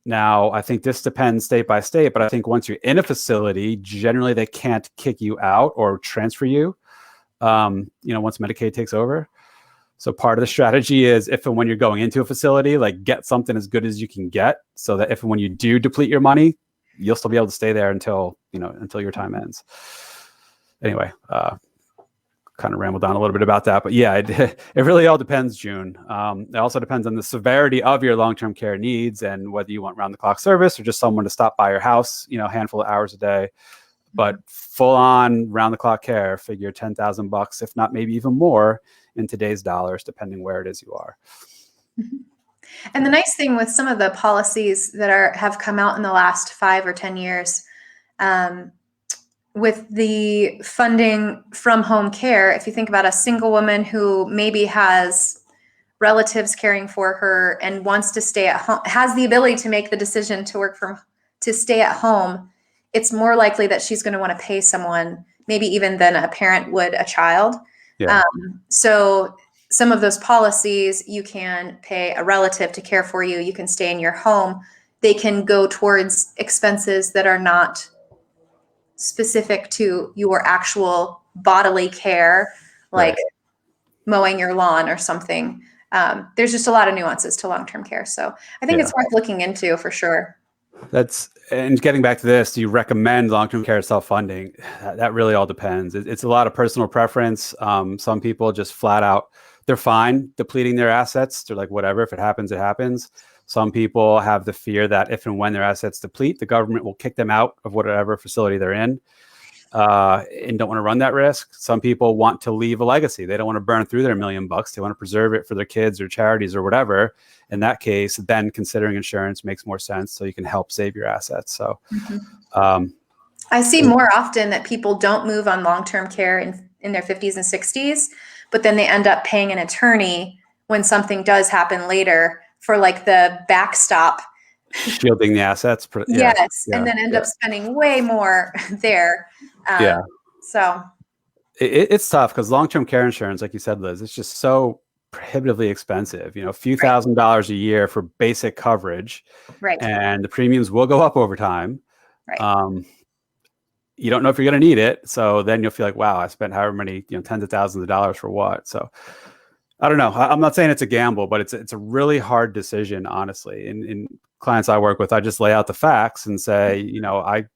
Now, I think this depends state by state, but I think once you're in a facility, generally they can't kick you out or transfer you, once Medicaid takes over. So part of the strategy is, if and when you're going into a facility, like, get something as good as you can get, so that if and when you do deplete your money, you'll still be able to stay there until your time ends. Anyway, kind of rambled on a little bit about that, but yeah, it really all depends, June. It also depends on the severity of your long-term care needs and whether you want round-the-clock service or just someone to stop by your house, a handful of hours a day. But full-on round-the-clock care, figure $10,000, if not maybe even more, in today's dollars, depending where it is you are. And the nice thing with some of the policies that have come out in the last 5 or 10 years, with the funding from home care, if you think about a single woman who maybe has relatives caring for her and wants to stay at home, has the ability to make the decision to stay at home, it's more likely that she's going to want to pay someone, maybe even than a parent would a child. Yeah. So some of those policies, you can pay a relative to care for you. You can stay in your home. They can go towards expenses that are not specific to your actual bodily care, like mowing your lawn or something. There's just a lot of nuances to long-term care. So I think it's worth looking into for sure. And getting back to this, do you recommend long-term care self-funding? That really all depends. It's a lot of personal preference. Some people just flat out, they're fine depleting their assets. They're like, whatever, if it happens, it happens. Some people have the fear that if and when their assets deplete, the government will kick them out of whatever facility they're in, and don't want to run that risk. Some people want to leave a legacy. They don't want to burn through their $1 million. They want to preserve it for their kids or charities or whatever. In that case, then considering insurance makes more sense, so you can help save your assets. So I see more often that people don't move on long-term care in their 50s and 60s, but then they end up paying an attorney when something does happen later for like the backstop. Shielding the assets. Yes. And then end up spending way more there. So it's tough because long-term care insurance, like you said, Liz, it's just so prohibitively expensive, a few $1,000s a year for basic coverage. Right. And the premiums will go up over time. Right. You don't know if you're going to need it. So then you'll feel like, wow, I spent however many, tens of thousands of dollars for what? So I don't know. I'm not saying it's a gamble, but it's a really hard decision, honestly. In clients I work with, I just lay out the facts and say, I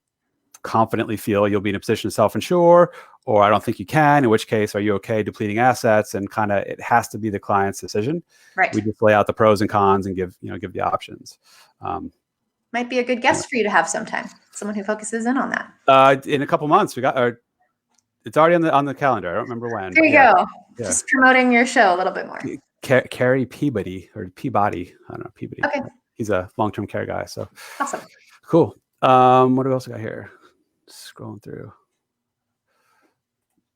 confidently feel you'll be in a position to self-insure, or I don't think you can, in which case, are you okay depleting assets? And kind of, it has to be the client's decision. Right. We just lay out the pros and cons and give the options. Might be a good guest for you to have sometime. Someone who focuses in on that. In a couple months, it's already on the calendar. I don't remember when. There you go. Yeah. Just promoting your show a little bit more. Carrie Peabody. I don't know, Peabody. Okay. He's a long-term care guy. So awesome. Cool. What else I got here? Scrolling through.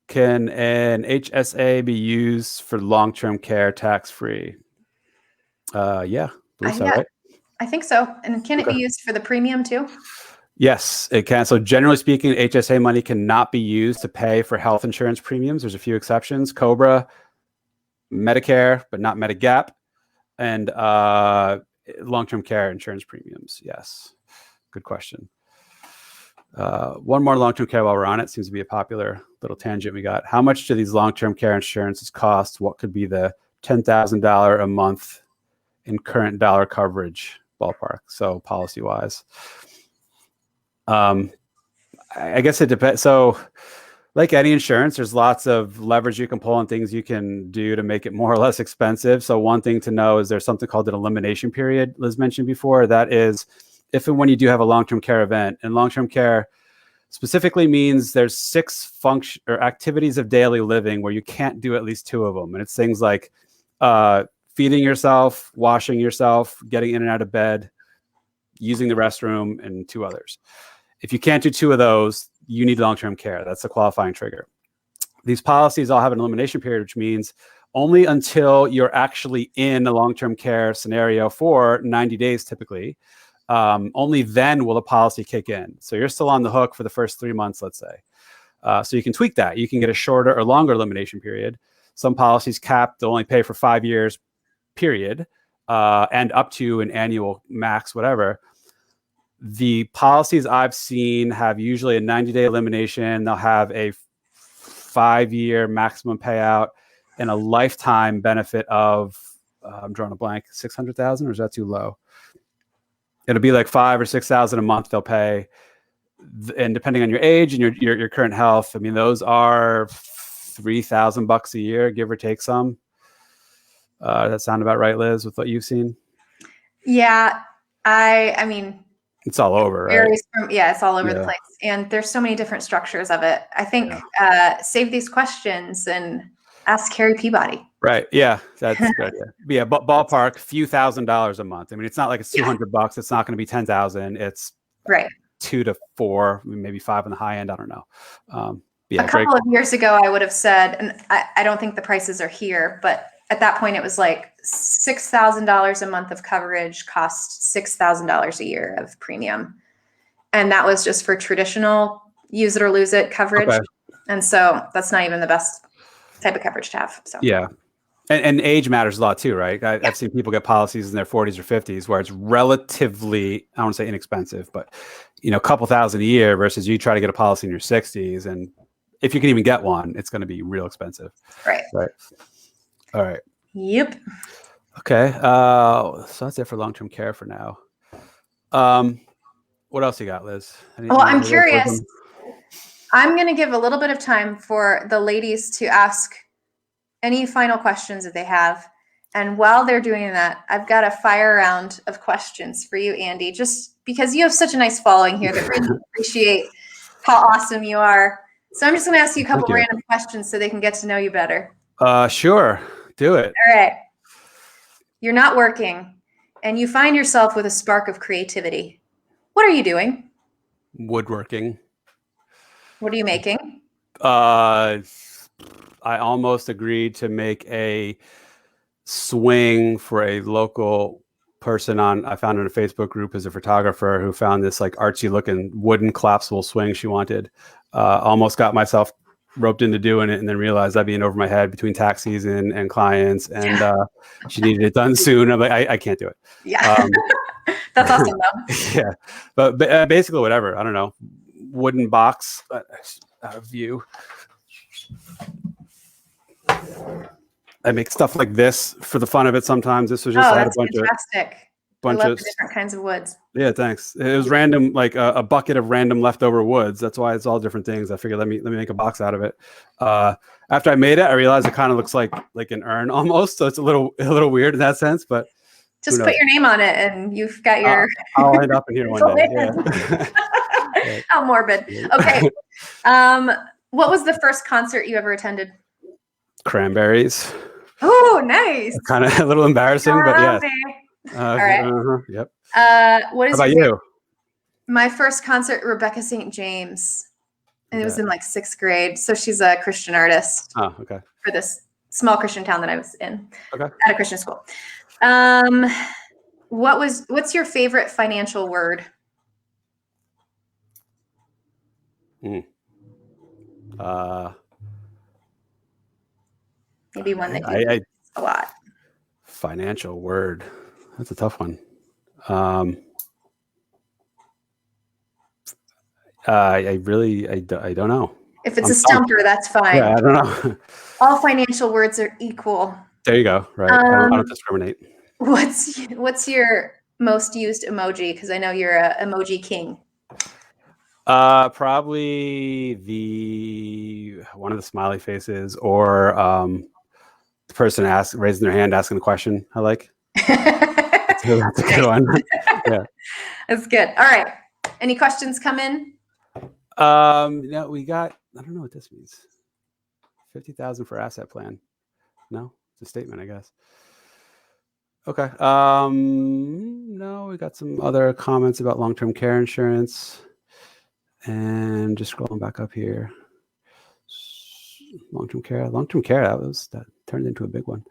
Can an HSA be used for long-term care tax-free? Yeah, believe so, right? I think so. And can it be Okay. used for the premium too? Yes, it can. So generally speaking, HSA money cannot be used to pay for health insurance premiums. There's a few exceptions: COBRA, Medicare, but not Medigap, and long-term care insurance premiums. Yes, good question. One more long-term care while we're on it. Seems to be a popular little tangent we got. How much do these long-term care insurances cost? What could be the $10,000 a month in current dollar coverage ballpark? So policy-wise. I guess it depends. So like any insurance, there's lots of leverage you can pull and things you can do to make it more or less expensive. So one thing to know is there's something called an elimination period, Liz mentioned before. That is if and when you do have a long-term care event. And long-term care specifically means there's 6 function or activities of daily living where you can't do at least 2 of them. And it's things like feeding yourself, washing yourself, getting in and out of bed, using the restroom, and 2 others. If you can't do 2 of those, you need long-term care. That's the qualifying trigger. These policies all have an elimination period, which means only until you're actually in a long-term care scenario for 90 days, typically, only then will the policy kick in. So you're still on the hook for the first 3 months, let's say. So you can tweak that. You can get a shorter or longer elimination period. Some policies cap to only pay for 5 years, period, and up to an annual max, whatever. The policies I've seen have usually a 90-day elimination. They'll have a 5-year maximum payout and a lifetime benefit of, I'm drawing a blank, 600,000, or is that too low? It'll be like 5,000 or 6,000 a month they'll pay. And depending on your age and your current health, I mean, those are $3,000 a year, give or take some. Does that sound about right, Liz, with what you've seen? Yeah, I mean, it's all over, right? It's all over the place. And there's so many different structures of it. I think save these questions and ask Carrie Peabody. Right. Yeah, that's good. Yeah, but ballpark, few $1,000s a month. I mean, it's not like it's $200. It's not going to be 10,000. It's right. 2 to 4, maybe 5 on the high end. I don't know. A couple of years ago, I would have said, and I don't think the prices are here, but at that point, it was like $6,000 a month of coverage cost $6,000 a year of premium. And that was just for traditional use it or lose it coverage. Okay. And so that's not even the best type of coverage to have. So yeah. And age matters a lot too, right? I've seen people get policies in their 40s or 50s where it's relatively, I don't want to say inexpensive, but a couple thousand a year versus you try to get a policy in your 60s. And if you can even get one, it's going to be real expensive. Right. All right. Yep. Okay. So that's it for long-term care for now. What else you got, Liz? Well, I'm curious. I'm going to give a little bit of time for the ladies to ask any final questions that they have. And while they're doing that, I've got a fire round of questions for you, Andy, just because you have such a nice following here that really appreciate how awesome you are. So I'm just going to ask you a couple random questions so they can get to know you better. Sure. Do it. All right. You're not working and you find yourself with a spark of creativity. What are you doing? Woodworking. What are you making? I almost agreed to make a swing for a local person I found in a Facebook group as a photographer who found this like artsy looking wooden collapsible swing she wanted. Almost got myself roped into doing it and then realized I'd be in over my head between tax season and clients and she needed it done soon. I'm like, I can't do it. Yeah. That's awesome though. Yeah. But basically whatever, I don't know, wooden box out of view. I make stuff like this for the fun of it sometimes. This was just I had a bunch fantastic. I love the different kinds of woods. Yeah, thanks. It was random, like a bucket of random leftover woods. That's why it's all different things. I figured let me make a box out of it. After I made it, I realized it kind of looks like an urn almost. So it's a little weird in that sense, but just put your name on it and you've got your I'll end up in here one day. Yeah. How morbid. Okay. What was the first concert you ever attended? Cranberries. Oh, nice. Kind of a little embarrassing, but yeah. All right. Yep. What is How about you? My first concert, Rebecca St. James. And it was in like 6th grade. So she's a Christian artist. Oh, okay. For this small Christian town that I was in. Okay. At a Christian school. What's your favorite financial word? Maybe one that you use a lot. Financial word. That's a tough one. I don't know. If it's a stumper, that's fine. Yeah, I don't know. All financial words are equal. There you go. Right. I don't discriminate. What's your most used emoji? Because I know you're a emoji king. Probably one of the smiley faces, or the person raising their hand asking the question. I like. That's a good one. Yeah. That's good. All right. Any questions come in? No, we got, I don't know what this means. 50,000 for asset plan. No, it's a statement, I guess. Okay. No, we got some other comments about long-term care insurance. And just scrolling back up here. Long-term care, that turned into a big one.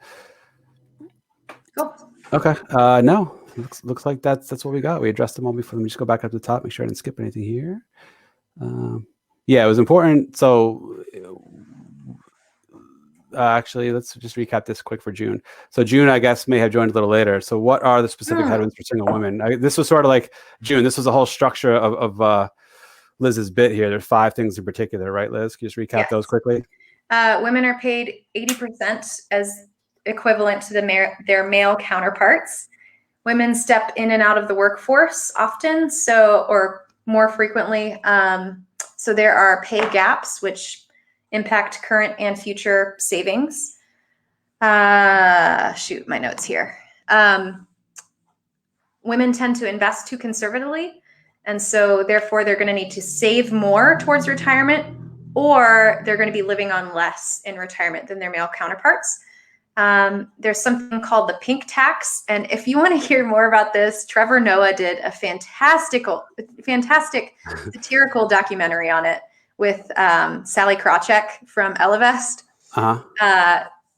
Cool. Okay. No, looks like that's what we got. We addressed them all before. Let me just go back up to the top, make sure I didn't skip anything here. Yeah, it was important. So actually, let's just recap this quick for June. So June, I guess, may have joined a little later. So what are the specific headwinds for single women? This was sort of like June. This was a whole structure of Liz's bit here. There's 5 things in particular, right, Liz? Can you just recap those quickly? Women are paid 80% as equivalent to their male counterparts. Women step in and out of the workforce often, or more frequently. So there are pay gaps, which impact current and future savings. Shoot, my notes here. Women tend to invest too conservatively, and so therefore they're going to need to save more towards retirement, or they're going to be living on less in retirement than their male counterparts. There's something called the pink tax. And if you want to hear more about this, Trevor Noah did a fantastic satirical documentary on it with Sally Krawcheck from Ellevest.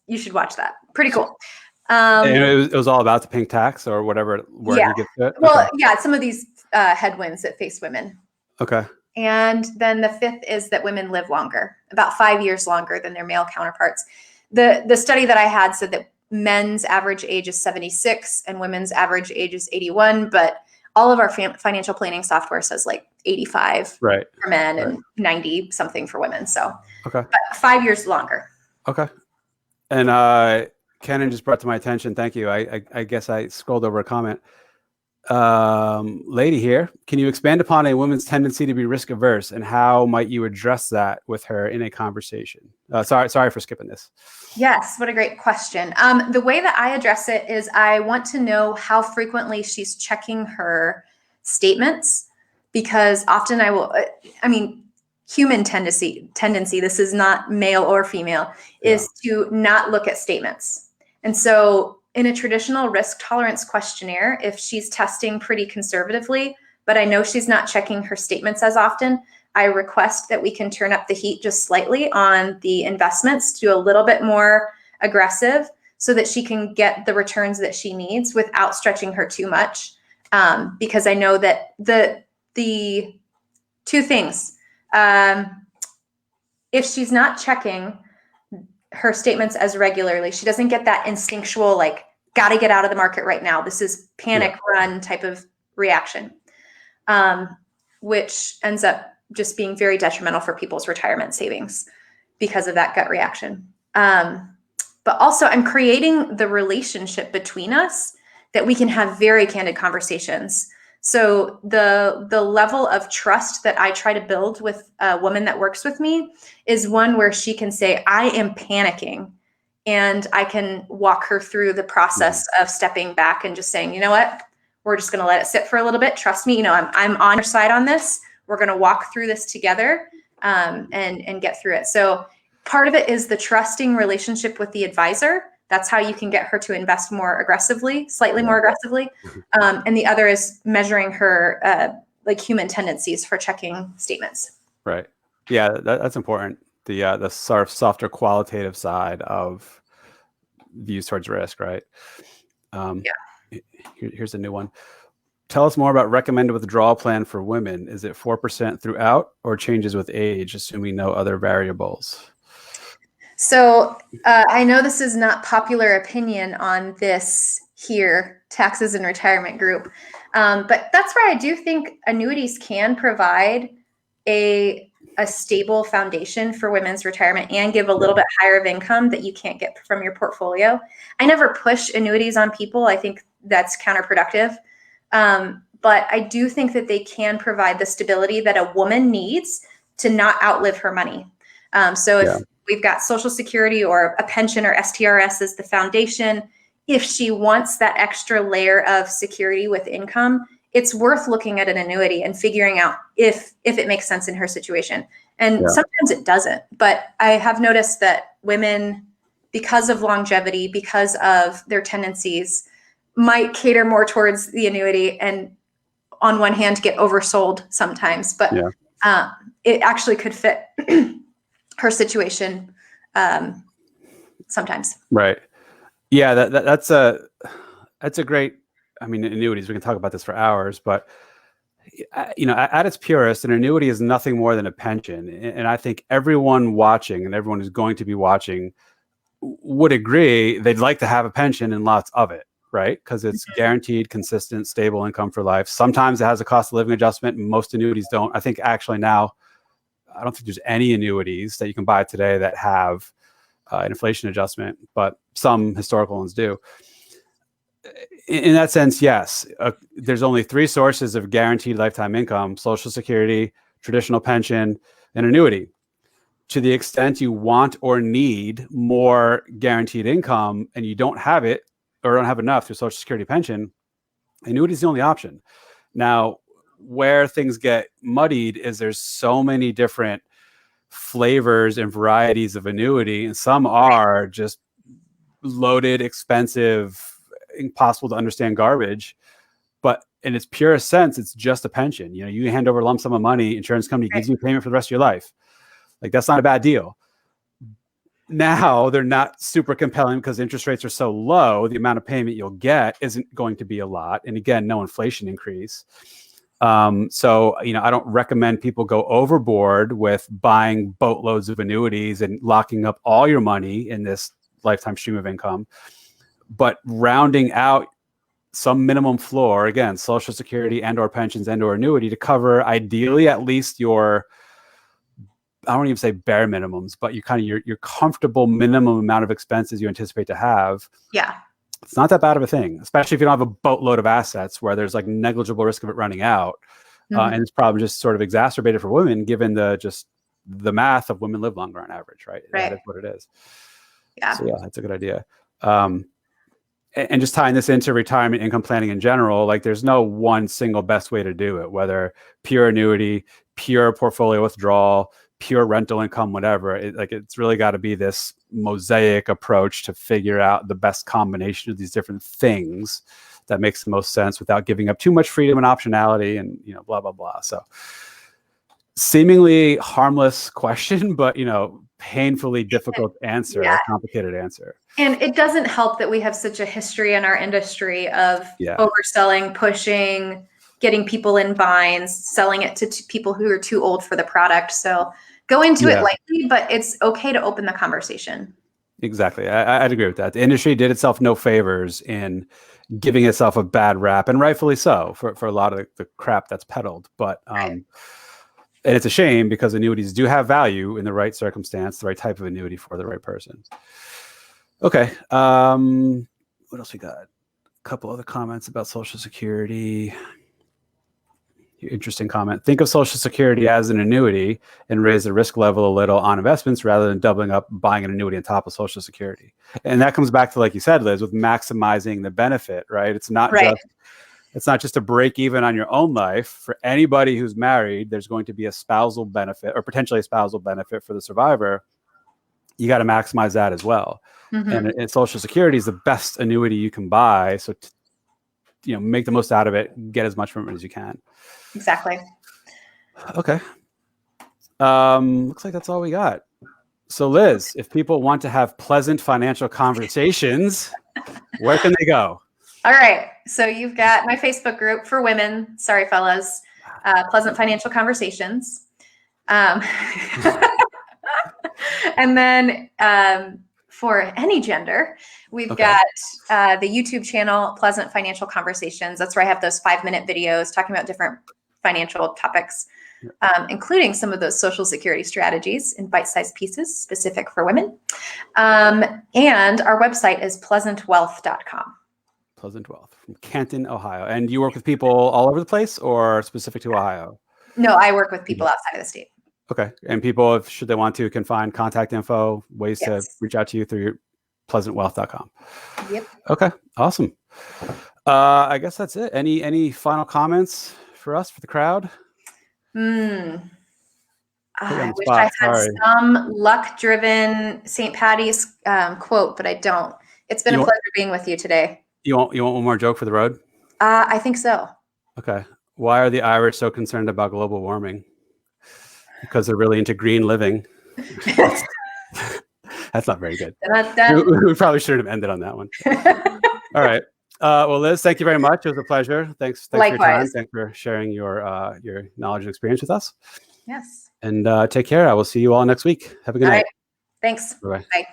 You should watch that. Pretty cool. And it was all about the pink tax or whatever word he gets to it? Well, okay. Yeah, some of these headwinds that face women. Okay. And then the 5th is that women live longer, about 5 years longer than their male counterparts. The study that I had said that men's average age is 76 and women's average age is 81, but all of our financial planning software says like 85 for men and 90 something for women. So but 5 years longer. Okay. And Kenan just brought to my attention, thank you. I guess I scrolled over a comment. Lady here, can you expand upon a woman's tendency to be risk averse and how might you address that with her in a conversation? Sorry for skipping this. Yes, what a great question. The way that I address it is I want to know how frequently she's checking her statements, because often human tendency, this is not male or female, is to not look at statements. And so in a traditional risk tolerance questionnaire, if she's testing pretty conservatively, but I know she's not checking her statements as often, I request that we can turn up the heat just slightly on the investments to do a little bit more aggressive so that she can get the returns that she needs without stretching her too much. Because I know that the 2 things, if she's not checking her statements as regularly, she doesn't get that instinctual, like, got to get out of the market right now. This is panic run type of reaction, which ends up just being very detrimental for people's retirement savings because of that gut reaction. But also I'm creating the relationship between us that we can have very candid conversations. So the level of trust that I try to build with a woman that works with me is one where she can say, I am panicking. And I can walk her through the process of stepping back and just saying, you know what, we're just going to let it sit for a little bit. Trust me, I'm on your side on this. We're going to walk through this together and get through it. So part of it is the trusting relationship with the advisor. That's how you can get her to invest more aggressively, slightly more aggressively. And the other is measuring her like human tendencies for checking statements. Right. Yeah, that's important. The sort of softer qualitative side of views towards risk, right? Here's a new one. Tell us more about recommended withdrawal plan for women. Is it 4% throughout or changes with age, assuming no other variables? So I know this is not popular opinion on this here, taxes and retirement group, but that's where I do think annuities can provide a stable foundation for women's retirement and give a little bit higher of income that you can't get from your portfolio. I never push annuities on people. I think that's counterproductive. But I do think that they can provide the stability that a woman needs to not outlive her money. So if we've got Social Security or a pension or STRS as the foundation, if she wants that extra layer of security with income, it's worth looking at an annuity and figuring out if it makes sense in her situation. And sometimes it doesn't. But I have noticed that women, because of longevity, because of their tendencies, might cater more towards the annuity and on one hand get oversold sometimes, but it actually could fit her situation sometimes. Right. Yeah, that's a great, I mean, annuities, we can talk about this for hours, but at its purest, an annuity is nothing more than a pension. And I think everyone watching and everyone who's going to be watching would agree they'd like to have a pension and lots of it, right? Because it's guaranteed, consistent, stable income for life. Sometimes it has a cost of living adjustment. Most annuities don't. I think actually now, I don't think there's any annuities that you can buy today that have an inflation adjustment, but some historical ones do. In that sense, yes, there's only three sources of guaranteed lifetime income: Social Security, traditional pension, and annuity. To the extent you want or need more guaranteed income and you don't have it or don't have enough through Social Security pension, annuity is the only option. Now, where things get muddied is there's so many different flavors and varieties of annuity, and some are just loaded, expensive, impossible to understand garbage. But in its purest sense, it's just a pension. You hand over a lump sum of money, insurance company gives you a payment for the rest of your life. Like, that's not a bad deal. Now they're not super compelling because interest rates are so low. The amount of payment you'll get isn't going to be a lot. And again, no inflation increase. So, I don't recommend people go overboard with buying boatloads of annuities and locking up all your money in this lifetime stream of income. But rounding out some minimum floor, again, Social Security and or pensions and or annuity to cover ideally at least your, I don't even say bare minimums, but you kind of your comfortable minimum amount of expenses you anticipate to have. Yeah. It's not that bad of a thing, especially if you don't have a boatload of assets where there's like negligible risk of it running out. And it's probably just sort of exacerbated for women, given the math of women live longer on average, right? That is what it is. Yeah. So yeah, that's a good idea. And just tying this into retirement income planning in general, like there's no one single best way to do it, whether pure annuity, pure portfolio withdrawal, pure rental income, whatever. It's really got to be this mosaic approach to figure out the best combination of these different things that makes the most sense without giving up too much freedom and optionality and, blah, blah, blah. So seemingly harmless question, but, painfully difficult answer, a complicated answer. And it doesn't help that we have such a history in our industry of overselling, pushing, getting people in binds, selling it to people who are too old for the product. So go into it lightly, but it's okay to open the conversation. Exactly. I'd agree with that. The industry did itself no favors in giving itself a bad rap, and rightfully so for a lot of the crap that's peddled. But and it's a shame because annuities do have value in the right circumstance, the right type of annuity for the right person. Okay. What else we got? A couple other comments about Social Security. Interesting comment. Think of Social Security as an annuity and raise the risk level a little on investments rather than doubling up buying an annuity on top of Social Security. And that comes back to, like you said, Liz, with maximizing the benefit, right? It's not just a break even on your own life. For anybody who's married, there's going to be a spousal benefit or potentially a spousal benefit for the survivor. You got to maximize that as well. And Social Security is the best annuity you can buy. So, make the most out of it, get as much from it as you can. Exactly. Okay. Looks like that's all we got. So Liz, if people want to have pleasant financial conversations, where can they go? All right. So you've got my Facebook group for women. Sorry, fellas. Pleasant Financial Conversations. And then for any gender, we've got the YouTube channel, Pleasant Financial Conversations. That's where I have those 5-minute videos talking about different financial topics, including some of those Social Security strategies in bite-sized pieces specific for women. And our website is pleasantwealth.com. Pleasant Wealth from Canton, Ohio. And you work with people all over the place or specific to Ohio? No, I work with people outside of the state. Okay. And people, if should they want to, can find contact info, ways to reach out to you through your pleasantwealth.com. Yep. Okay. Awesome. I guess that's it. Any final comments for us, for the crowd? I wish I had some luck-driven St. Patty's quote, but I don't. It's been a pleasure being with you today. You want one more joke for the road? I think so. Okay. Why are the Irish so concerned about global warming? Because they're really into green living. That's not very good. We probably should have ended on that one. All right. Well, Liz, thank you very much. It was a pleasure. Thanks for your time. Thanks for sharing your knowledge and experience with us. Yes. And take care. I will see you all next week. Have a good night. Thanks. Bye-bye. Bye.